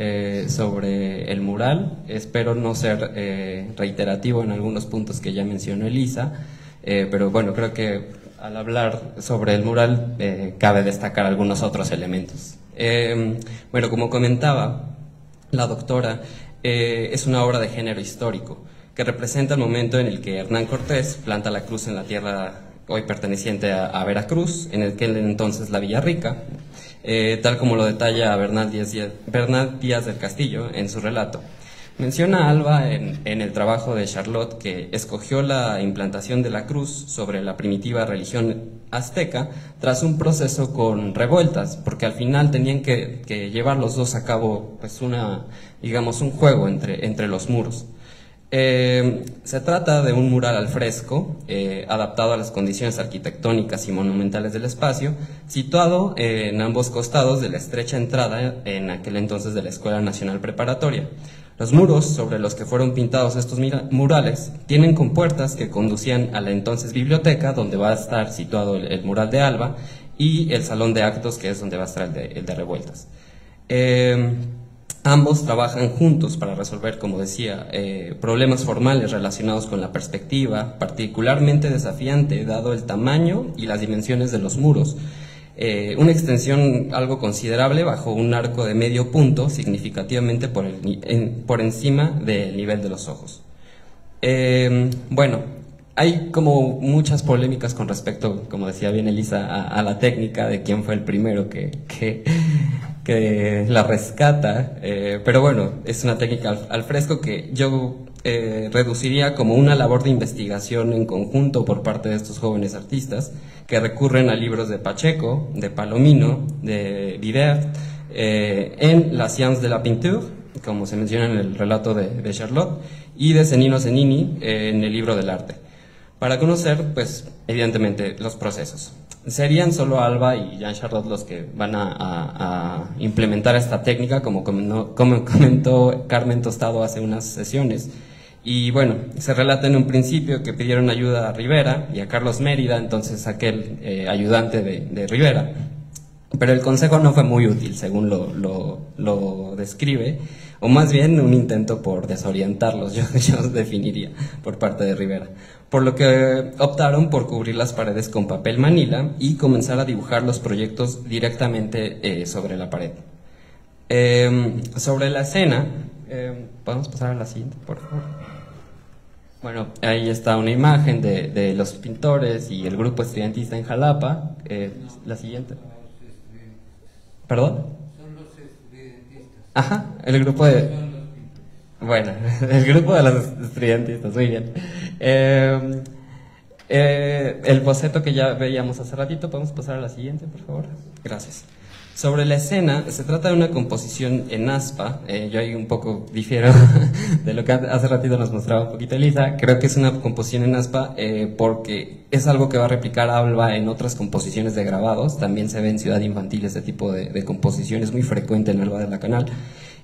sobre el mural. Espero no ser reiterativo en algunos puntos que ya mencionó Elisa, pero bueno, creo que al hablar sobre el mural, cabe destacar algunos otros elementos. Bueno, como comentaba la doctora, es una obra de género histórico que representa el momento en el que Hernán Cortés planta la cruz en la tierra hoy perteneciente a Veracruz, en aquel entonces la Villarrica, tal como lo detalla Bernal Díaz del Castillo en su relato. Menciona Alba en el trabajo de Charlotte que escogió la implantación de la cruz sobre la primitiva religión azteca tras un proceso con revueltas, porque al final tenían que llevar los dos a cabo pues un juego entre los muros. Se trata de un mural al fresco, adaptado a las condiciones arquitectónicas y monumentales del espacio, situado en ambos costados de la estrecha entrada en aquel entonces de la Escuela Nacional Preparatoria. Los muros sobre los que fueron pintados estos murales tienen compuertas que conducían a la entonces biblioteca, donde va a estar situado el mural de Alba, y el salón de actos, que es donde va a estar el de revueltas. Ambos trabajan juntos para resolver, como decía, problemas formales relacionados con la perspectiva, particularmente desafiante dado el tamaño y las dimensiones de los muros. Una extensión algo considerable bajo un arco de medio punto, significativamente por encima del nivel de los ojos. Bueno, hay como muchas polémicas con respecto, como decía bien Elisa, a la técnica de quién fue el primero que la rescata, pero bueno, es una técnica al fresco que yo reduciría como una labor de investigación en conjunto por parte de estos jóvenes artistas que recurren a libros de Pacheco, de Palomino, de Vivert, en La Science de la Peinture, como se menciona en el relato de Charlotte, y de Cenino Cennini en el libro del arte, para conocer, pues, evidentemente, los procesos. Serían solo Alba y Jean Charlotte los que van a implementar esta técnica, como comentó Carmen Tostado hace unas sesiones. Y bueno, se relata en un principio que pidieron ayuda a Rivera y a Carlos Mérida, entonces aquel ayudante de Rivera. Pero el consejo no fue muy útil, según lo describe, o más bien un intento por desorientarlos, yo definiría, por parte de Rivera. Por lo que optaron por cubrir las paredes con papel manila y comenzar a dibujar los proyectos directamente sobre la pared. Sobre la escena, ¿podemos pasar a la siguiente, por favor? Bueno, ahí está una imagen de los pintores y el grupo estudiantista en Jalapa. La siguiente. ¿Perdón? Son los estudiantistas. Ajá, el grupo de... Bueno, el grupo de los estudiantistas, muy bien. El boceto que ya veíamos hace ratito, ¿podemos pasar a la siguiente, por favor? Gracias. Sobre la escena, se trata de una composición en aspa. Yo ahí un poco difiero de lo que hace ratito nos mostraba un poquito Elisa. Creo que es una composición en aspa porque es algo que va a replicar Alba en otras composiciones de grabados. También se ve en Ciudad Infantil este tipo de composiciones, muy frecuente en Alba de la Canal.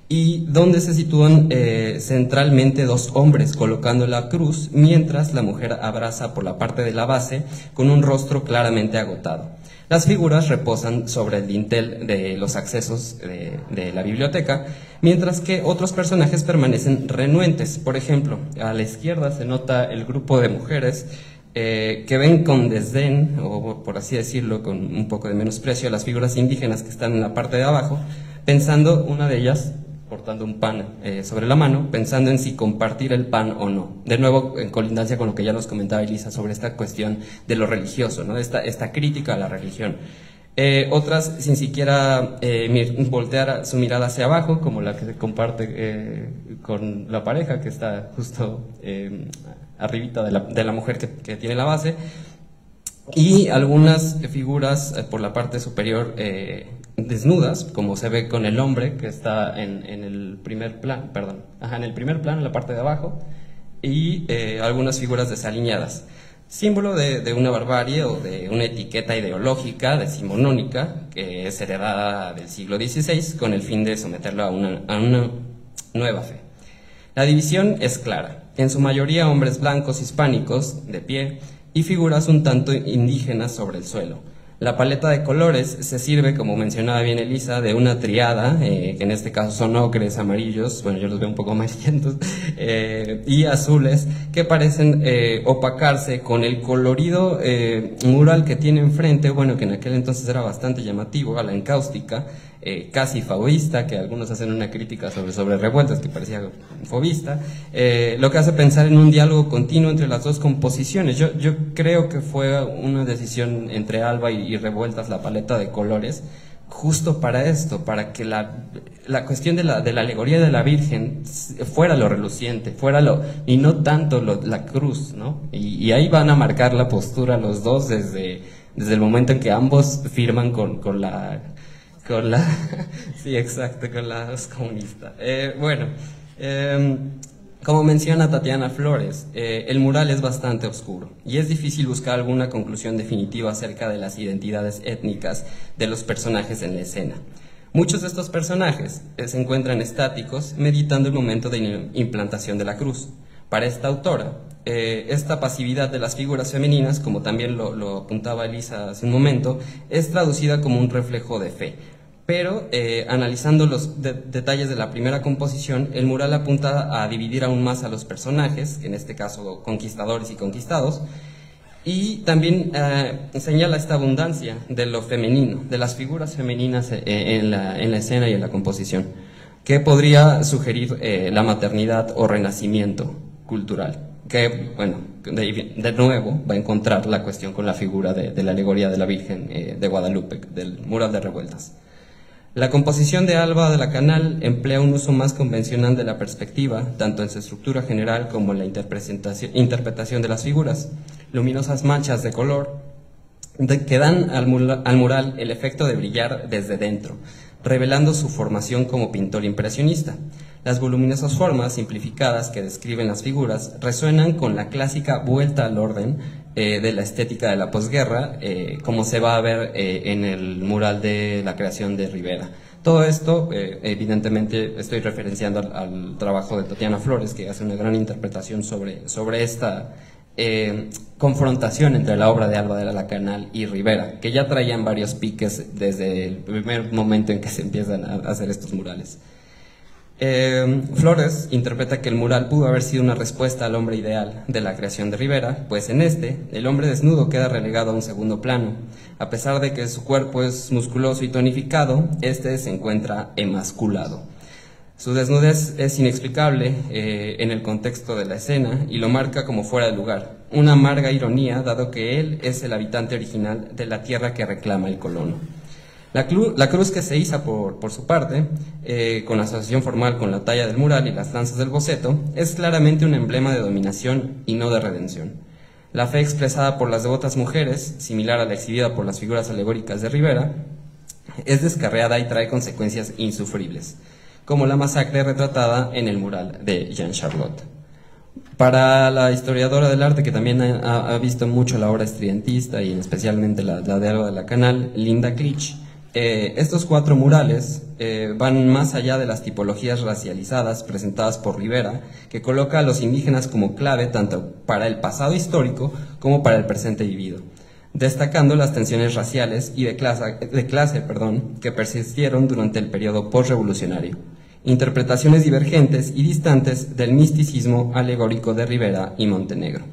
Y donde se sitúan centralmente dos hombres colocando la cruz, mientras la mujer abraza por la parte de la base con un rostro claramente agotado. Las figuras reposan sobre el dintel de los accesos de la biblioteca, mientras que otros personajes permanecen renuentes. Por ejemplo, a la izquierda se nota el grupo de mujeres que ven con desdén, o por así decirlo, con un poco de menosprecio, a las figuras indígenas que están en la parte de abajo, pensando, una de ellas portando un pan sobre la mano, pensando en si compartir el pan o no. De nuevo, en colindancia con lo que ya nos comentaba Elisa sobre esta cuestión de lo religioso, ¿no? Esta crítica a la religión. Otras, sin siquiera voltear su mirada hacia abajo, como la que se comparte con la pareja que está justo arribita de la mujer que tiene la base, y algunas figuras por la parte superior desnudas, como se ve con el hombre que está en el primer plano, en el primer plano, en la parte de abajo, y algunas figuras desaliñadas, símbolo de una barbarie o de una etiqueta ideológica decimonónica que es heredada del siglo XVI con el fin de someterlo a una nueva fe. La división es clara, en su mayoría hombres blancos hispánicos de pie y figuras un tanto indígenas sobre el suelo. La paleta de colores se sirve, como mencionaba bien Elisa, de una triada, que en este caso son ocres, amarillos, bueno, yo los veo un poco amarillentos, y azules, que parecen opacarse con el colorido mural que tiene enfrente, bueno, que en aquel entonces era bastante llamativo, a la encáustica, casi fauvista, que algunos hacen una crítica sobre Revueltas, que parecía fauvista, lo que hace pensar en un diálogo continuo entre las dos composiciones. Yo creo que fue una decisión entre Alba y Revueltas, la paleta de colores, justo para esto, para que la cuestión de la alegoría de la Virgen fuera lo reluciente, y no tanto la cruz, ¿no? Y ahí van a marcar la postura los dos desde el momento en que ambos firman con la sí, exacto, con la comunista. Como menciona Tatiana Flores, el mural es bastante oscuro y es difícil buscar alguna conclusión definitiva acerca de las identidades étnicas de los personajes en la escena. Muchos de estos personajes se encuentran estáticos, meditando el momento de implantación de la cruz. Para esta autora, esta pasividad de las figuras femeninas, como también lo apuntaba Elisa hace un momento, es traducida como un reflejo de fe. Pero analizando los detalles de la primera composición, el mural apunta a dividir aún más a los personajes, en este caso conquistadores y conquistados, y también señala esta abundancia de lo femenino, de las figuras femeninas en la escena y en la composición, que podría sugerir la maternidad o renacimiento cultural, que, bueno, de nuevo va a encontrar la cuestión con la figura de la alegoría de la Virgen de Guadalupe, del mural de Revueltas. La composición de Alba de la Canal emplea un uso más convencional de la perspectiva, tanto en su estructura general como en la interpretación de las figuras. Luminosas manchas de color que dan al mural el efecto de brillar desde dentro, revelando su formación como pintor impresionista. Las voluminosas formas simplificadas que describen las figuras resuenan con la clásica vuelta al orden de la estética de la posguerra, como se va a ver en el mural de la creación de Rivera. Todo esto, evidentemente, estoy referenciando al trabajo de Tatiana Flores, que hace una gran interpretación sobre esta confrontación entre la obra de Alba de la Canal y Rivera, que ya traían varios piques desde el primer momento en que se empiezan a hacer estos murales. Flores interpreta que el mural pudo haber sido una respuesta al hombre ideal de la creación de Rivera, pues en el hombre desnudo queda relegado a un segundo plano. A pesar de que su cuerpo es musculoso y tonificado, se encuentra emasculado. Su desnudez es inexplicable en el contexto de la escena y lo marca como fuera de lugar, una amarga ironía dado que él es el habitante original de la tierra que reclama el colono. La cruz que se iza por su parte, con asociación formal con la talla del mural y las lanzas del boceto, es claramente un emblema de dominación y no de redención. La fe expresada por las devotas mujeres, similar a la exhibida por las figuras alegóricas de Rivera, es descarriada y trae consecuencias insufribles, como la masacre retratada en el mural de Jean Charlotte. Para la historiadora del arte, que también ha visto mucho la obra estridentista y especialmente la de Alba de la Canal, Linda Clich, estos 4 murales van más allá de las tipologías racializadas presentadas por Rivera, que coloca a los indígenas como clave tanto para el pasado histórico como para el presente vivido, destacando las tensiones raciales y de clase, que persistieron durante el periodo postrevolucionario. Interpretaciones divergentes y distantes del misticismo alegórico de Rivera y Montenegro.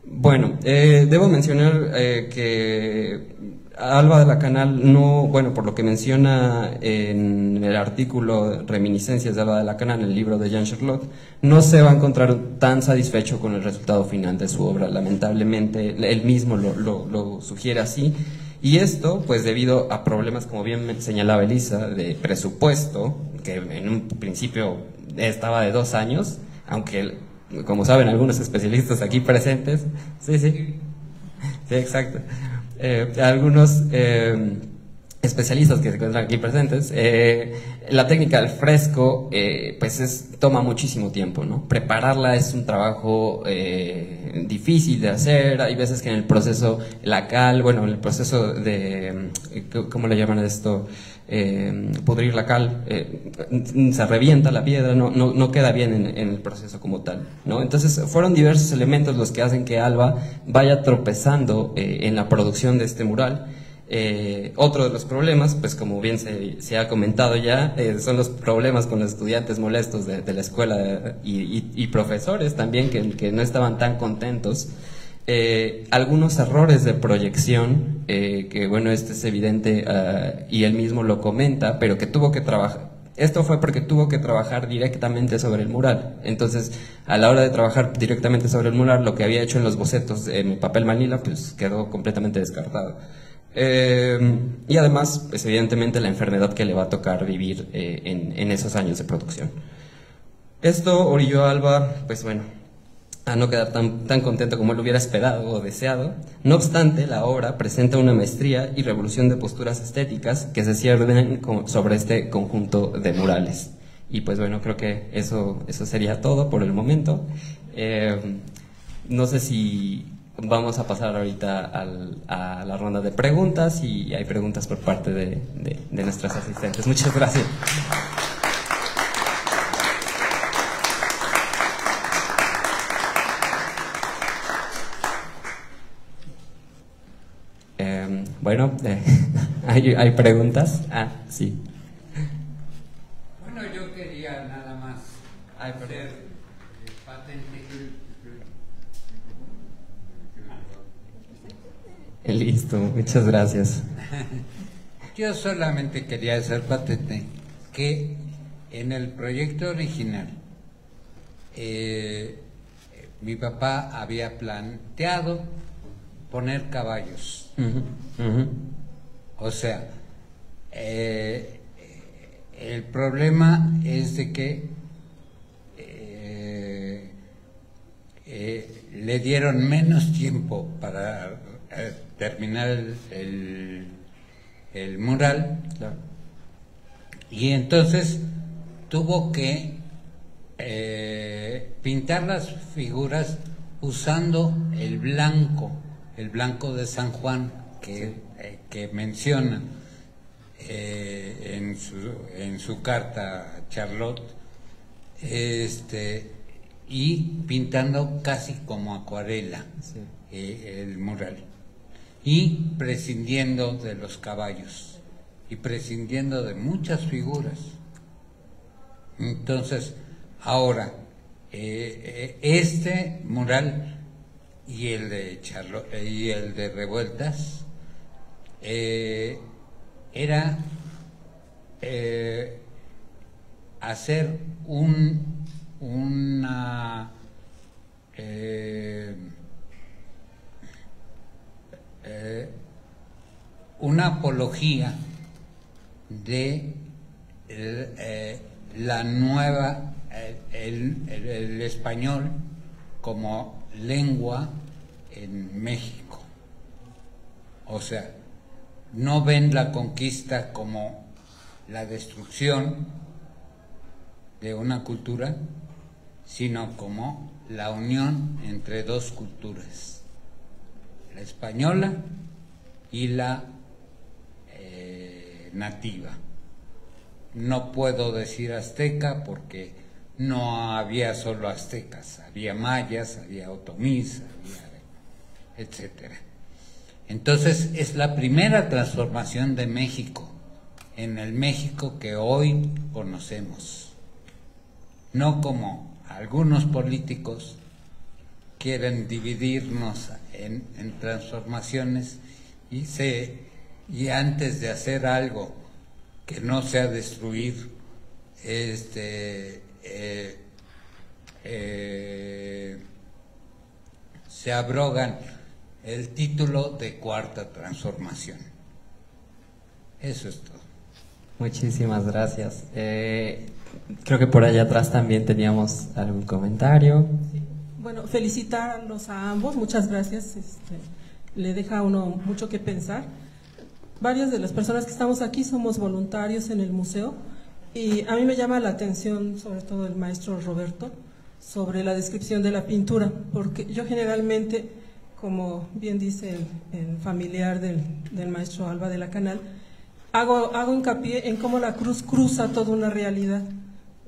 Bueno, debo mencionar que Alba de la Canal no, bueno, por lo que menciona en el artículo Reminiscencias de Alba de la Canal, en el libro de Jean Charlotte, no se va a encontrar tan satisfecho con el resultado final de su obra. Lamentablemente, él mismo lo sugiere así. Y esto, pues debido a problemas, como bien señalaba Elisa, de presupuesto, que en un principio estaba de 2 años, aunque, como saben algunos especialistas aquí presentes, sí, exacto. Algunos especialistas que se encuentran aquí presentes, la técnica del fresco pues toma muchísimo tiempo, ¿no? Prepararla es un trabajo difícil de hacer. Hay veces que en el proceso la cal, bueno, en el proceso de, ¿cómo le llaman esto? Pudrir la cal, se revienta la piedra, no queda bien en el proceso como tal, ¿no? Entonces fueron diversos elementos los que hacen que Alba vaya tropezando en la producción de este mural. Otro de los problemas, pues como bien se ha comentado ya, son los problemas con los estudiantes molestos de la escuela y profesores también que no estaban tan contentos. Algunos errores de proyección, que bueno, este es evidente y él mismo lo comenta, pero que tuvo que trabajar. Esto fue porque tuvo que trabajar directamente sobre el mural. Entonces, a la hora de trabajar directamente sobre el mural, lo que había hecho en los bocetos en papel manila, pues quedó completamente descartado. Y además, pues evidentemente la enfermedad que le va a tocar vivir en esos años de producción. Esto orilló a Alba, pues bueno, a no quedar tan contento como él hubiera esperado o deseado. No obstante, la obra presenta una maestría y revolución de posturas estéticas que se ciernen sobre este conjunto de murales. Y pues bueno, creo que eso sería todo por el momento. No sé si vamos a pasar ahorita a la ronda de preguntas, y hay preguntas por parte de nuestras asistentes. Muchas gracias. Bueno, ¿hay preguntas? Ah, sí. Bueno, yo quería nada más hacer patente. Listo, muchas gracias. Yo solamente quería hacer patente que en el proyecto original mi papá había planteado poner caballos. O sea, el problema es de que le dieron menos tiempo para terminar el mural, y entonces tuvo que pintar las figuras usando el blanco de San Juan que menciona en su carta a Charlotte, y pintando casi como acuarela, sí, el mural, y prescindiendo de los caballos y prescindiendo de muchas figuras. Entonces, ahora este mural y el de Charlotte y el de Revueltas era hacer una apología de la nueva, el español como lengua en México. O sea, no ven la conquista como la destrucción de una cultura, sino como la unión entre dos culturas, la española y la nativa. No puedo decir azteca porque no había solo aztecas, había mayas, había otomís, etcétera. Entonces es la primera transformación de México en el México que hoy conocemos, no como algunos políticos quieren dividirnos en transformaciones y antes de hacer algo que no sea destruir se abrogan el título de cuarta transformación. Eso es todo. Muchísimas gracias. Creo que por allá atrás también teníamos algún comentario. Sí. Bueno, felicitarlos a ambos, muchas gracias. Le deja a uno mucho que pensar. Varias de las personas que estamos aquí somos voluntarios en el museo, y a mí me llama la atención, sobre todo el maestro Roberto, sobre la descripción de la pintura, porque yo generalmente, como bien dice el familiar del maestro Alba de la Canal, hago hincapié en cómo la cruz cruza toda una realidad,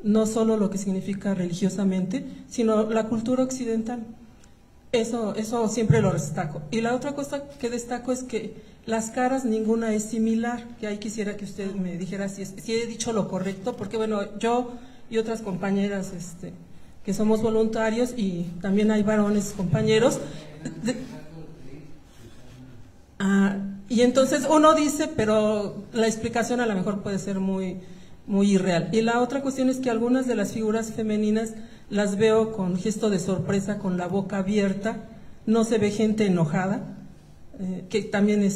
no solo lo que significa religiosamente, sino la cultura occidental. Eso siempre lo destaco. Y la otra cosa que destaco es que Las caras, ninguna es similar, que ahí quisiera que usted me dijera si he dicho lo correcto, porque bueno, yo y otras compañeras que somos voluntarios, y también hay varones compañeros, y entonces uno dice, pero la explicación a lo mejor puede ser muy irreal. Y la otra cuestión es que algunas de las figuras femeninas las veo con gesto de sorpresa, con la boca abierta, no se ve gente enojada, que también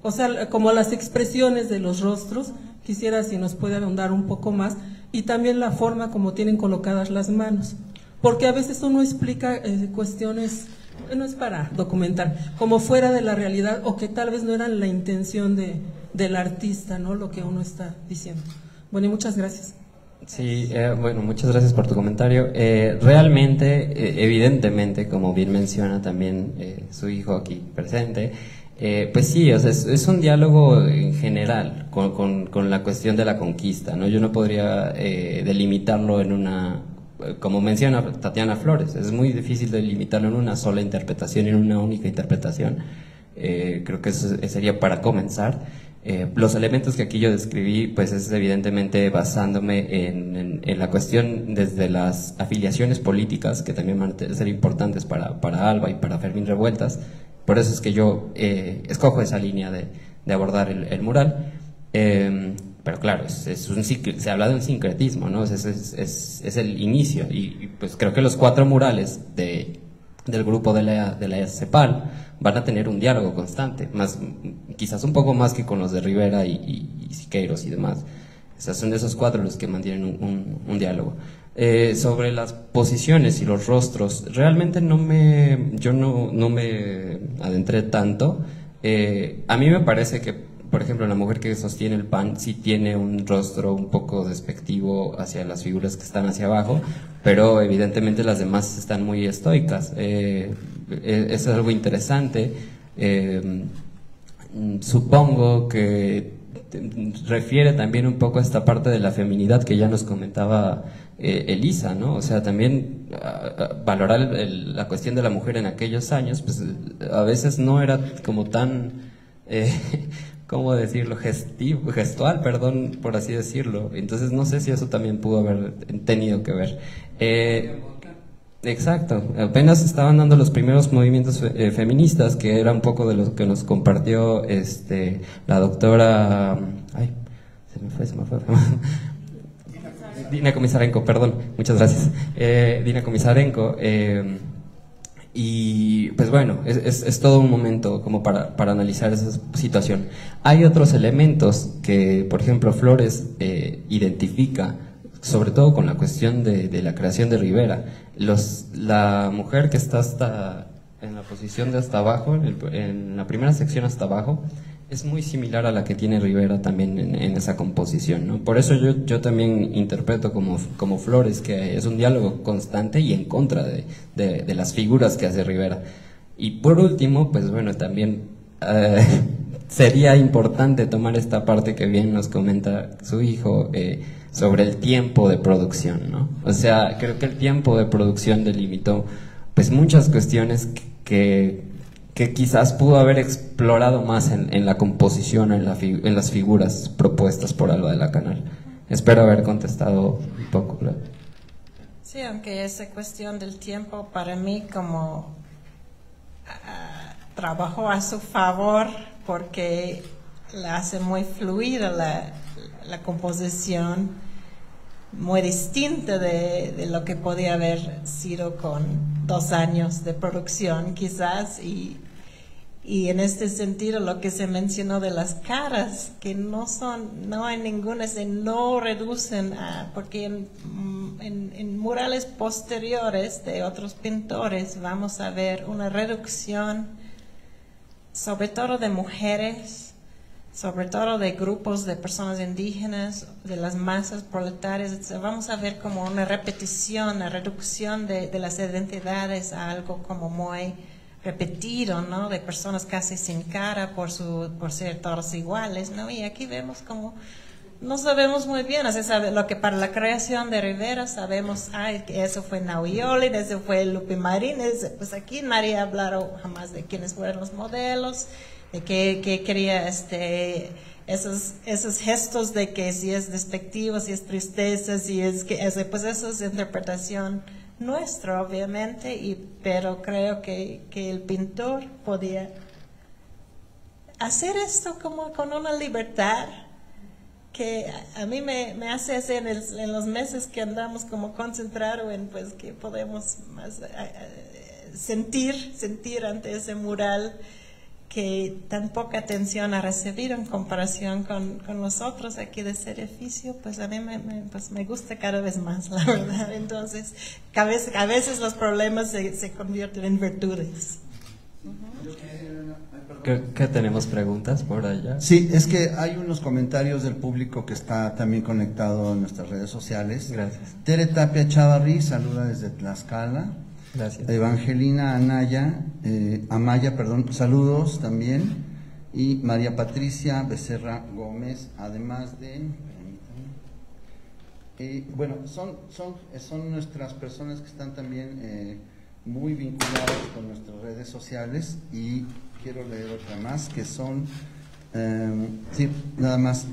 o sea, como las expresiones de los rostros, quisiera si nos puede ahondar un poco más, y también la forma como tienen colocadas las manos, porque a veces uno explica cuestiones, no es para documentar, como fuera de la realidad, o que tal vez no eran la intención del artista, ¿no? Lo que uno está diciendo. Bueno, y muchas gracias. Sí, bueno, muchas gracias por tu comentario. Realmente, evidentemente, como bien menciona también su hijo aquí presente, pues sí, o sea, es un diálogo en general con la cuestión de la conquista, ¿no? Yo no podría delimitarlo en una, como menciona Tatiana Flores, es muy difícil delimitarlo en una sola interpretación, en una única interpretación. Creo que eso sería para comenzar. Los elementos que aquí yo describí, pues es evidentemente basándome en la cuestión desde las afiliaciones políticas, que también van a ser importantes para Alba y para Fermín Revueltas. Por eso es que yo escojo esa línea de abordar el mural. Pero claro, se habla de un sincretismo, ¿no? Es el inicio, y pues creo que los 4 murales del grupo de la CEPAL van a tener un diálogo constante, quizás un poco más que con los de Rivera y Siqueiros y demás. Son esos 4 los que mantienen un diálogo. Sobre las posiciones y los rostros, realmente yo no me adentré tanto. A mí me parece que, por ejemplo, la mujer que sostiene el pan sí tiene un rostro un poco despectivo hacia las figuras que están hacia abajo, pero evidentemente las demás están muy estoicas. Es algo interesante. Supongo que refiere también un poco a esta parte de la feminidad que ya nos comentaba Elisa, ¿no? O sea, también valorar la cuestión de la mujer en aquellos años, pues a veces no era como tan... ¿cómo decirlo? Gestual, perdón, por así decirlo. Entonces no sé si eso también pudo haber tenido que ver. Exacto, apenas estaban dando los primeros movimientos feministas, que era un poco de lo que nos compartió la doctora... Ay, se me fue. Dina Comisarenko, perdón, muchas gracias. Dina Comisarenko. Y pues bueno, es todo un momento como para analizar esa situación. Hay otros elementos que, por ejemplo, Flores identifica, sobre todo con la cuestión de la creación de Rivera. La mujer que está en la posición de hasta abajo, en la primera sección hasta abajo, es muy similar a la que tiene Rivera también en esa composición, ¿no? Por eso yo también interpreto como Flores, que es un diálogo constante y en contra de las figuras que hace Rivera. Y por último, pues bueno, también sería importante tomar esta parte que bien nos comenta su hijo sobre el tiempo de producción, ¿no? O sea, creo que el tiempo de producción delimitó pues muchas cuestiones que quizás pudo haber explorado más en la composición, en las figuras propuestas por Alba de la Canal. Espero haber contestado un poco. Sí, aunque esa cuestión del tiempo para mí como trabajó a su favor, porque la hace muy fluida la composición, muy distinta de lo que podía haber sido con 2 años de producción quizás, y en este sentido lo que se mencionó de las caras, que no hay ninguna, no reducen porque en murales posteriores de otros pintores vamos a ver una reducción sobre todo de mujeres, sobre todo de grupos de personas indígenas, de las masas proletarias. Vamos a ver como una repetición, una reducción de las identidades a algo como muy repetido, ¿no? De personas casi sin cara por ser todos iguales, ¿no? Y aquí vemos como no sabemos muy bien, o sea, sabe lo que para la creación de Rivera sabemos, que eso fue Nauioli, eso fue Lupi Marín, pues aquí nadie ha hablado jamás de quiénes fueron los modelos, de que quería esos gestos de que si es despectivo, si es tristeza, si es que pues eso es interpretación nuestra, obviamente, pero creo que el pintor podía hacer esto como con una libertad que a mí me hace hacer en los meses que andamos como concentrados en pues que podemos más sentir ante ese mural que tan poca atención ha recibido en comparación con nosotros aquí de ese edificio, pues a mí me gusta cada vez más, la verdad. Entonces, a veces los problemas se convierten en virtudes. ¿Qué tenemos preguntas por allá? Sí, es que hay unos comentarios del público que está también conectado en nuestras redes sociales. Gracias. Tere Tapia Chavarri saluda desde Tlaxcala. Gracias. Evangelina Amaya, saludos también. Y María Patricia Becerra Gómez, además de... bueno, son nuestras personas que están también muy vinculadas con nuestras redes sociales, y quiero leer otra más que son... sí, nada más.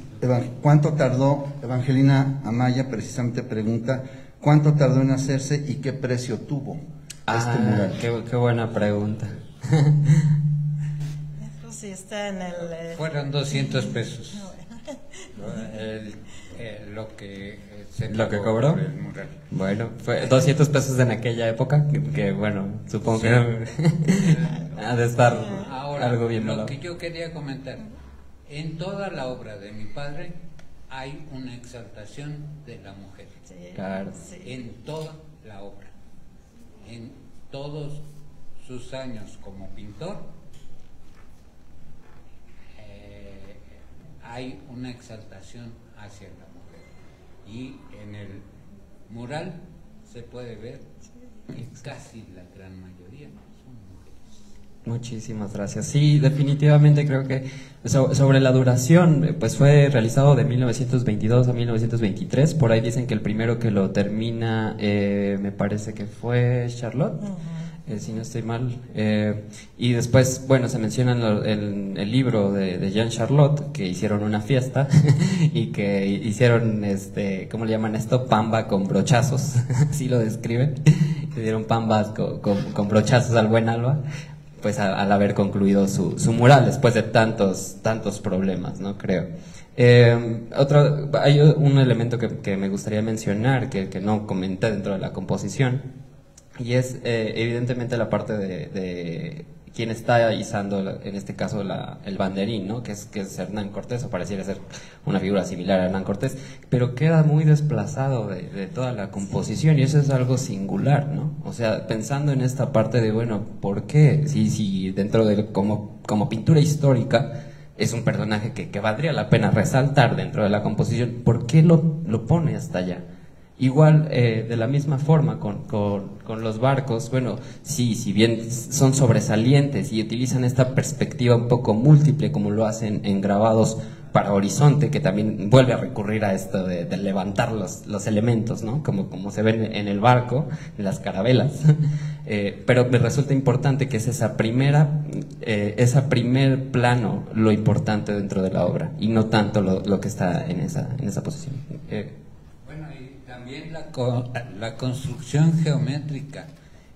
¿Cuánto tardó? Evangelina Amaya precisamente pregunta, ¿cuánto tardó en hacerse y qué precio tuvo este mural? Qué buena pregunta. Eso sí está en el... Fueron 200 pesos. Lo que se ¿Lo que pagó cobró? por el mural. Bueno, fue 200 pesos en aquella época, que bueno, supongo Sí. que ha de estar Ahora, algo bien lo valorado. que yo quería comentar, en toda la obra de mi padre hay una exaltación de la mujer, Claro. en toda la obra, en todos sus años como pintor, hay una exaltación hacia la mujer, y en el mural se puede ver que casi la gran mayoría son mujeres. Muchísimas gracias. Sí, definitivamente creo que sobre la duración, pues fue realizado de 1922 a 1923. Por ahí dicen que el primero que lo termina, me parece que fue Charlotte, si no estoy mal. Y después, bueno, se menciona en el libro de Jean Charlotte que hicieron una fiesta y que hicieron, ¿cómo le llaman esto? Pamba con brochazos, así lo describen. Que dieron pambas con brochazos al buen Alba, pues al haber concluido su mural después de tantos problemas, ¿no? Creo. Hay un elemento que me gustaría mencionar que no comenté dentro de la composición, y es evidentemente la parte de quien está izando, en este caso, el banderín, ¿no? que es Hernán Cortés, o pareciera ser una figura similar a Hernán Cortés, pero queda muy desplazado de toda la composición, y eso es algo singular, ¿no? O sea, pensando en esta parte de, bueno, ¿por qué? Si dentro de como pintura histórica es un personaje que valdría la pena resaltar dentro de la composición, ¿por qué lo pone hasta allá? Igual, de la misma forma con los barcos, bueno, sí, si bien son sobresalientes y utilizan esta perspectiva un poco múltiple, como lo hacen en grabados para horizonte, que también vuelve a recurrir a esto de levantar los elementos, ¿no? Como se ven en el barco, en las carabelas. Pero me resulta importante que es ese primer plano lo importante dentro de la obra, y no tanto lo que está en esa posición. También la construcción geométrica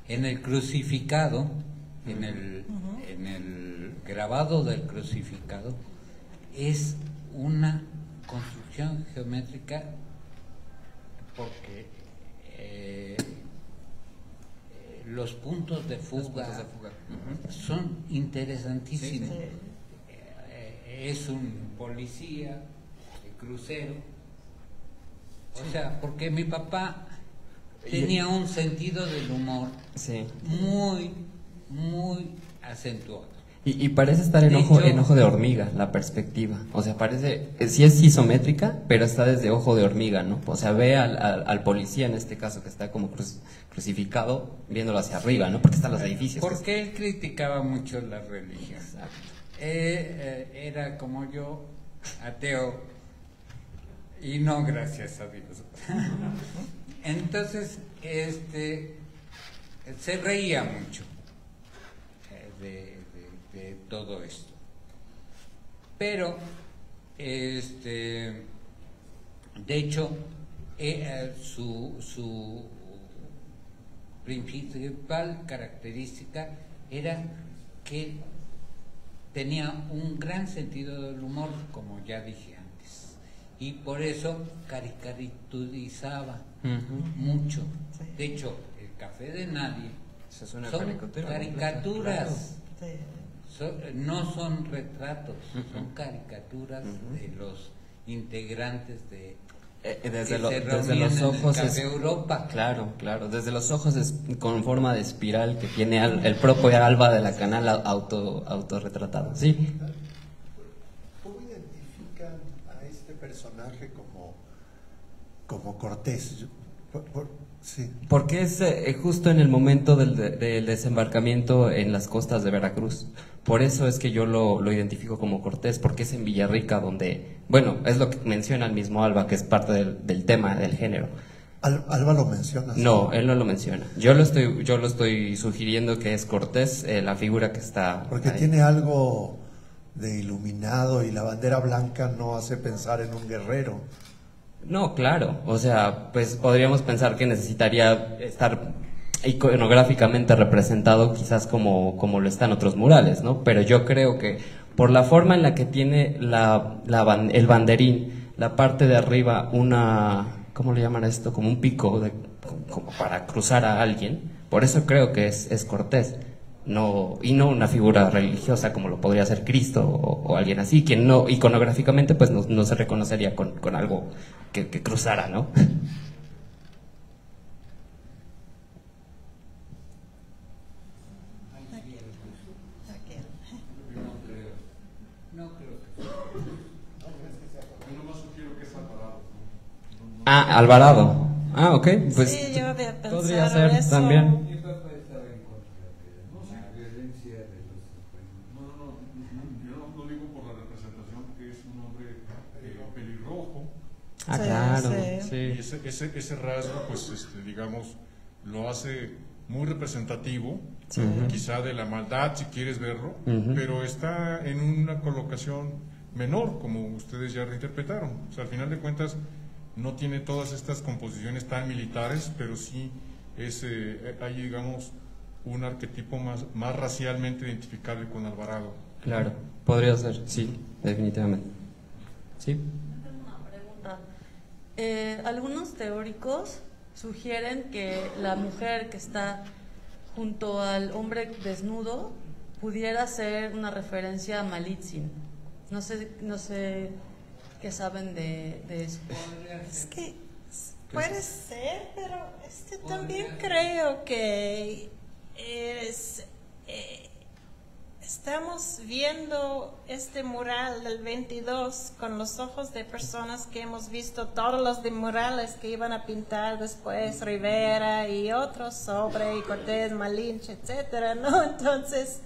en el crucificado, en el grabado del crucificado, es una construcción geométrica porque los puntos de fuga son interesantísimos. Sí. Es un policía, crucero. O sea, porque mi papá tenía un sentido del humor muy, muy acentuado. Y parece estar en ojo de hormiga la perspectiva. O sea, parece, sí es isométrica, pero está desde ojo de hormiga, ¿no? O sea, ve al policía, en este caso, que está como crucificado, viéndolo hacia arriba, ¿no? Porque están los edificios. Porque él criticaba mucho la religión. Exacto. Era como yo, ateo. Y no, gracias a Dios. Entonces, se reía mucho de todo esto. pero de hecho su principal característica era que tenía un gran sentido del humor, como ya dije antes, y por eso caricaturizaba mucho. De hecho, el Café de Nadie son caricaturas, no son retratos, son caricaturas de los integrantes de desde los ojos Europa. Claro, desde los ojos con forma de espiral que tiene el propio Alba de la Canal autorretratado. Sí. ¿Cómo identifican a este personaje como Cortés? Sí. Porque es justo en el momento del desembarcamiento en las costas de Veracruz. Por eso es que yo lo identifico como Cortés, porque es en Villarrica donde, bueno, es lo que menciona el mismo Alba, que es parte del tema, del género. ¿Alba lo menciona? No, él no lo menciona. Yo lo estoy sugiriendo que es Cortés, la figura que está porque ahí. Tiene algo de iluminado y la bandera blanca no hace pensar en un guerrero. No, claro, o sea, pues podríamos pensar que necesitaría estar iconográficamente representado quizás como lo están otros murales, ¿no? Pero yo creo que por la forma en la que tiene el banderín, la parte de arriba, ¿cómo le llaman a esto? Como un pico, como para cruzar a alguien, por eso creo que es Cortés. No, y no una figura religiosa como lo podría ser Cristo o alguien así, quien no iconográficamente pues no se reconocería con algo que cruzara, ¿no? Ah, Alvarado. Ah, ok, pues sí, yo había pensado podría ser eso. también. Ah, Sí, claro, sí. Y ese rasgo, pues, digamos, lo hace muy representativo, quizá de la maldad, si quieres verlo, pero está en una colocación menor, como ustedes ya reinterpretaron. O sea, al final de cuentas, no tiene todas estas composiciones tan militares, pero sí hay, digamos, un arquetipo más racialmente identificable con Alvarado. Claro, podría ser, sí, definitivamente. Sí. Algunos teóricos sugieren que la mujer que está junto al hombre desnudo pudiera ser una referencia a Malitzin. No sé qué saben de eso. Es que puede ser, pero también creo que estamos viendo este mural del 22 con los ojos de personas que hemos visto todos los de murales que iban a pintar después Rivera y otros sobre y Cortés, Malinche, etcétera, ¿no? Entonces,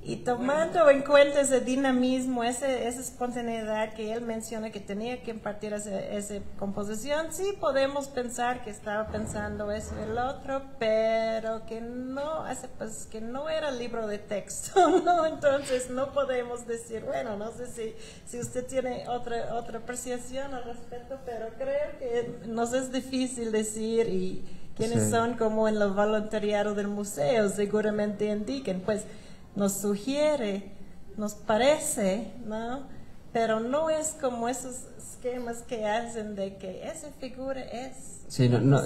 y tomando en cuenta ese dinamismo, esa espontaneidad que él menciona que tenía que impartir esa composición, sí podemos pensar que estaba pensando eso y el otro, pero que no, pues, que no era libro de texto, ¿no? Entonces no podemos decir, bueno, no sé si usted tiene otra apreciación al respecto, pero creo que nos es difícil decir y quiénes son como en el voluntariado del museo, seguramente indiquen, pues nos sugiere, nos parece, ¿no? Pero no es como esos esquemas que hacen de que esa figura es... Sí, ¿no?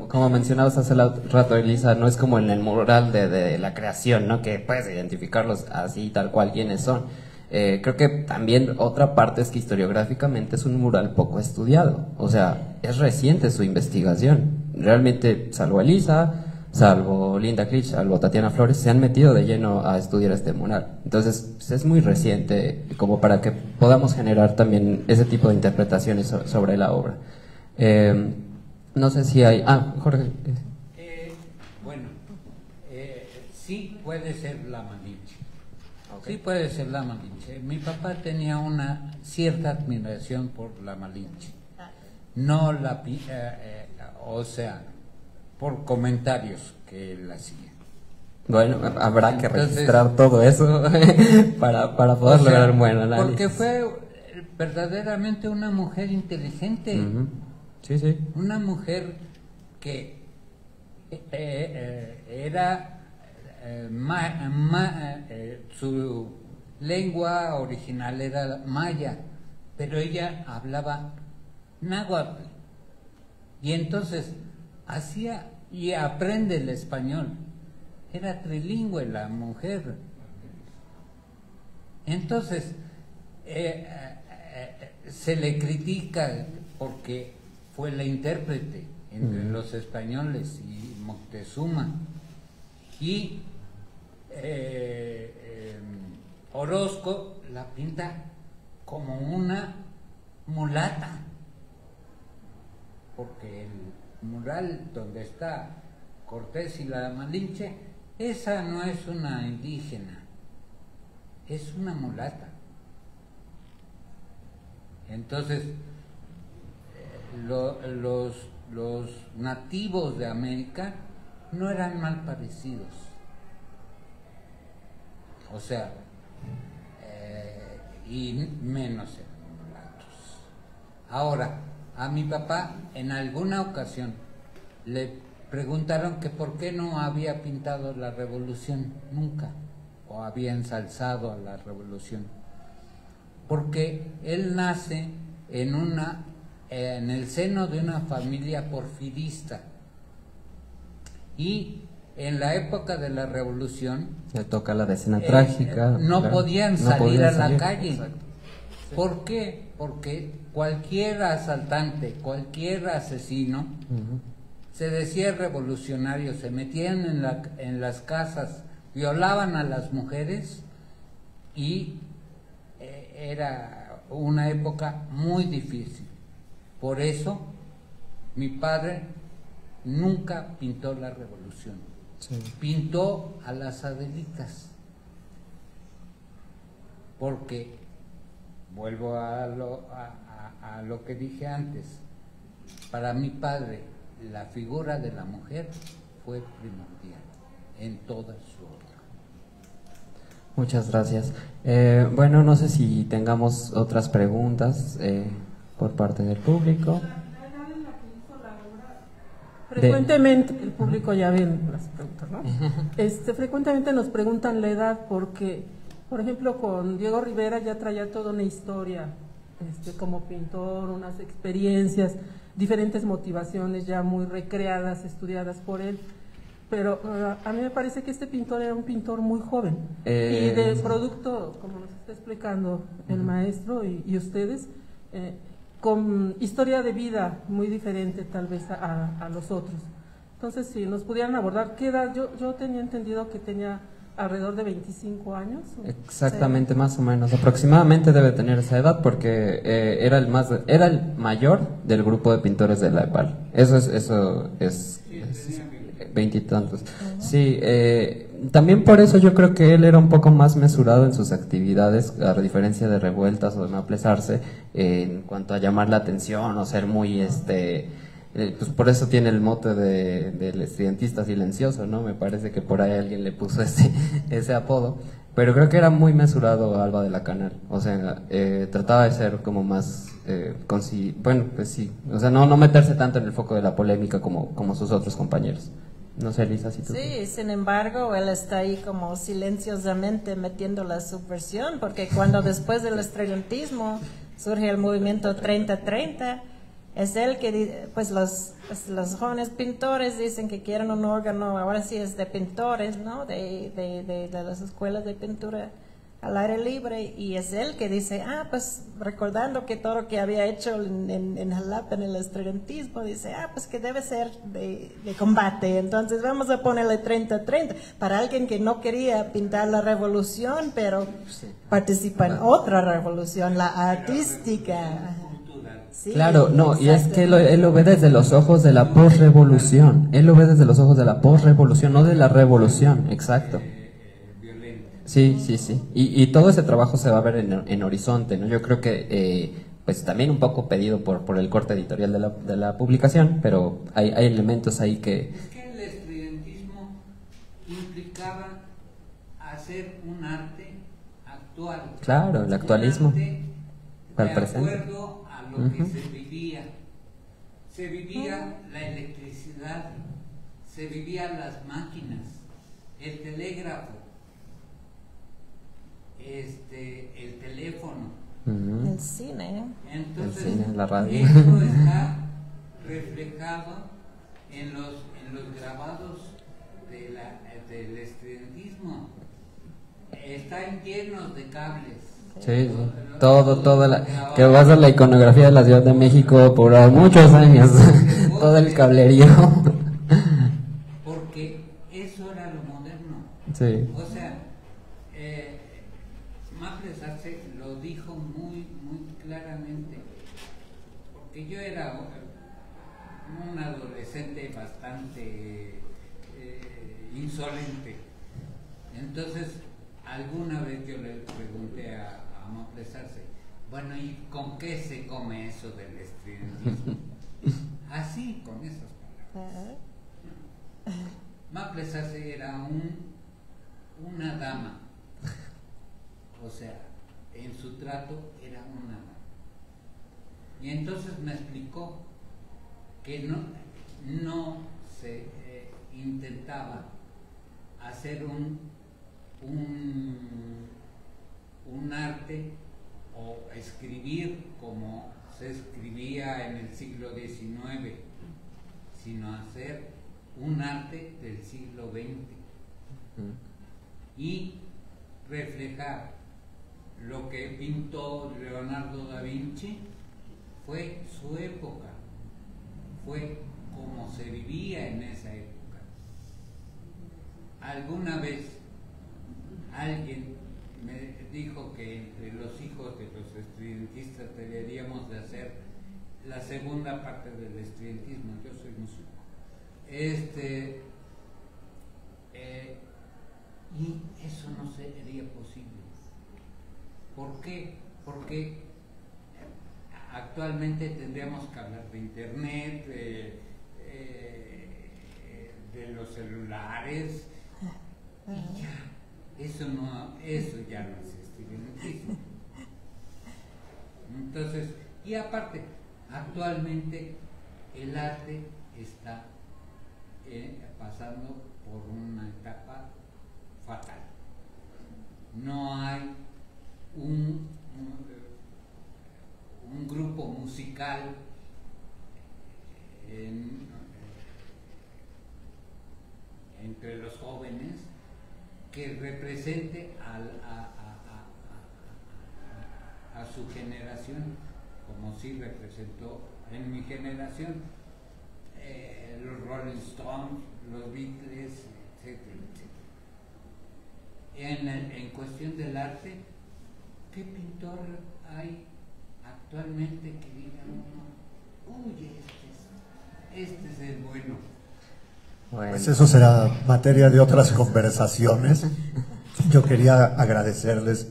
como mencionabas hace rato, Elisa, no es como en el mural de la creación, ¿no? Que puedes identificarlos así, tal cual, quiénes son. Creo que también otra parte es que historiográficamente es un mural poco estudiado. O sea, es reciente su investigación. Realmente, salvo Elisa, salvo Linda Clich, salvo Tatiana Flores, se han metido de lleno a estudiar este mural. Entonces, pues, es muy reciente como para que podamos generar también ese tipo de interpretaciones sobre la obra. No sé si hay... Ah, Jorge. Bueno, sí puede ser la Malinche. Sí puede ser la Malinche. Mi papá tenía una cierta admiración por la Malinche. No o sea, por comentarios que él hacía. Bueno, habrá que Entonces, registrar todo eso para poder lograr un buen análisis. Porque fue verdaderamente una mujer inteligente. Sí, sí. Una mujer que era su lengua original era maya, pero ella hablaba náhuatl y entonces hacía y aprende el español. Era trilingüe la mujer. Entonces se le critica porque fue la intérprete entre los españoles y Moctezuma, y Orozco la pinta como una mulata, porque el mural donde está Cortés y la Malinche, esa no es una indígena, es una mulata. Entonces los nativos de América no eran mal parecidos, o sea, y menos eran mulatos. Ahora, a mi papá en alguna ocasión le preguntaron que por qué no había pintado la revolución nunca, o había ensalzado a la revolución, porque él nace en el seno de una familia porfirista, y en la época de la revolución le toca la escena trágica, no claro, podían salir a la calle. Exacto. ¿Por qué? Porque cualquier asaltante, cualquier asesino se decía revolucionario, se metían en las casas, violaban a las mujeres, y era una época muy difícil. Por eso mi padre nunca pintó la revolución, pintó a las Adelitas, porque vuelvo a lo que dije antes, para mi padre la figura de la mujer fue primordial en toda su obra. Muchas gracias. Bueno, no sé si tengamos otras preguntas por parte del público. Frecuentemente el público ya ve las preguntas, ¿no? Frecuentemente nos preguntan la edad porque, por ejemplo, con Diego Rivera ya traía toda una historia como pintor, unas experiencias, diferentes motivaciones ya muy recreadas, estudiadas por él. Pero a mí me parece que este pintor era un pintor muy joven y de producto, como nos está explicando el maestro y ustedes, con historia de vida muy diferente tal vez a los otros. Entonces, si nos pudieran abordar, ¿qué edad? Yo tenía entendido que tenía alrededor de 25 años. Exactamente, más o menos. Aproximadamente debe tener esa edad porque era el mayor del grupo de pintores de la EPAL. Eso es 20 y tantos. Sí, también por eso yo creo que él era un poco más mesurado en sus actividades, a diferencia de Revueltas o de Maples Arce, en cuanto a llamar la atención o ser muy pues por eso tiene el mote del estridentista silencioso, ¿no? Me parece que por ahí alguien le puso ese apodo, pero creo que era muy mesurado Alba de la Canal, o sea, trataba de ser como más bueno, pues sí, o sea, no meterse tanto en el foco de la polémica como sus otros compañeros. No sé, Lisa, si tú... Sí, sin embargo, él está ahí como silenciosamente metiendo la subversión, porque cuando después del estrellatismo surge el movimiento 30-30, es él que, pues los jóvenes pintores dicen que quieren un órgano, ahora sí es de pintores, ¿no? De las escuelas de pintura al aire libre, y es él que dice, pues recordando que todo lo que había hecho en Jalapa en el estrellatismo, dice, pues que debe ser de combate, entonces vamos a ponerle 30-30, para alguien que no quería pintar la revolución, pero participa en otra revolución, la artística. Sí, claro, no, y es que él lo ve desde los ojos de la posrevolución, no de la revolución, exacto. Sí. Y todo ese trabajo se va a ver en Horizonte, ¿no? Yo creo que pues también un poco pedido por el corte editorial de la publicación, pero hay elementos ahí que... Es que el estridentismo implicaba actual. Claro, el actualismo. Un arte Al de presente. acuerdo a lo que se vivía. Se vivía la electricidad, se vivían las máquinas, el telégrafo, el teléfono. El cine. Entonces, el cine, la radio. eso está reflejado en los grabados del estudiantismo. Están llenos de cables. Sí, que va a ser la iconografía de la Ciudad de México por muchos años, todo el cablerío. Porque eso era lo moderno. Sí. O sea, Maples Arce lo dijo muy, muy claramente, porque yo era un adolescente bastante insolente. Entonces, alguna vez yo le pregunté a Maples Arce, bueno, ¿y con qué se come eso del estudiantismo? Así, con esas palabras. Maples Arce era una dama, o sea, en su trato era una dama. Y entonces me explicó que no se intentaba hacer un arte o escribir como se escribía en el siglo XIX, sino hacer un arte del siglo XX y reflejar lo que pintó Leonardo da Vinci. Fue su época, fue como se vivía en esa época. Alguna vez alguien me dijo que entre los hijos de los estudiantistas deberíamos de hacer la segunda parte del estudiantismo. Yo soy músico. Y eso no sería posible. ¿Por qué? Porque actualmente tendríamos que hablar de internet, de los celulares, y ya, eso ya no es estudiantismo. Entonces, y aparte, actualmente el arte está pasando por una etapa fatal. No hay un grupo musical entre los jóvenes que represente a su generación, como sí representó en mi generación los Rolling Stones, los Beatles, etcétera, etcétera. En cuestión del arte, ¿qué pintor hay actualmente que diga uy, este es el bueno? Pues eso será materia de otras conversaciones. Yo quería agradecerles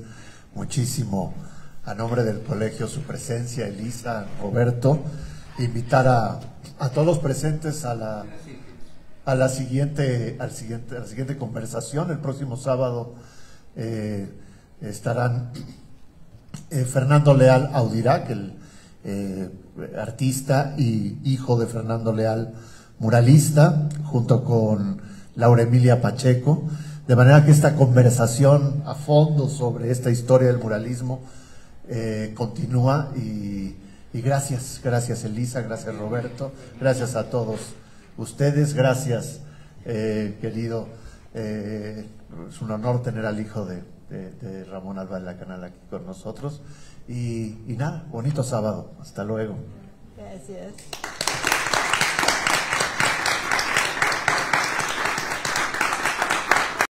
muchísimo a nombre del colegio su presencia, Elisa, Roberto, invitar a todos los presentes a la siguiente conversación. El próximo sábado estarán Fernando Leal Audirac, el artista y hijo de Fernando Leal, muralista, junto con Laura Emilia Pacheco, de manera que esta conversación a fondo sobre esta historia del muralismo continúa. Y gracias Elisa, gracias Roberto, gracias a todos ustedes, gracias querido, es un honor tener al hijo de Ramón Alba de la Canal aquí con nosotros, y nada, bonito sábado, hasta luego. Gracias.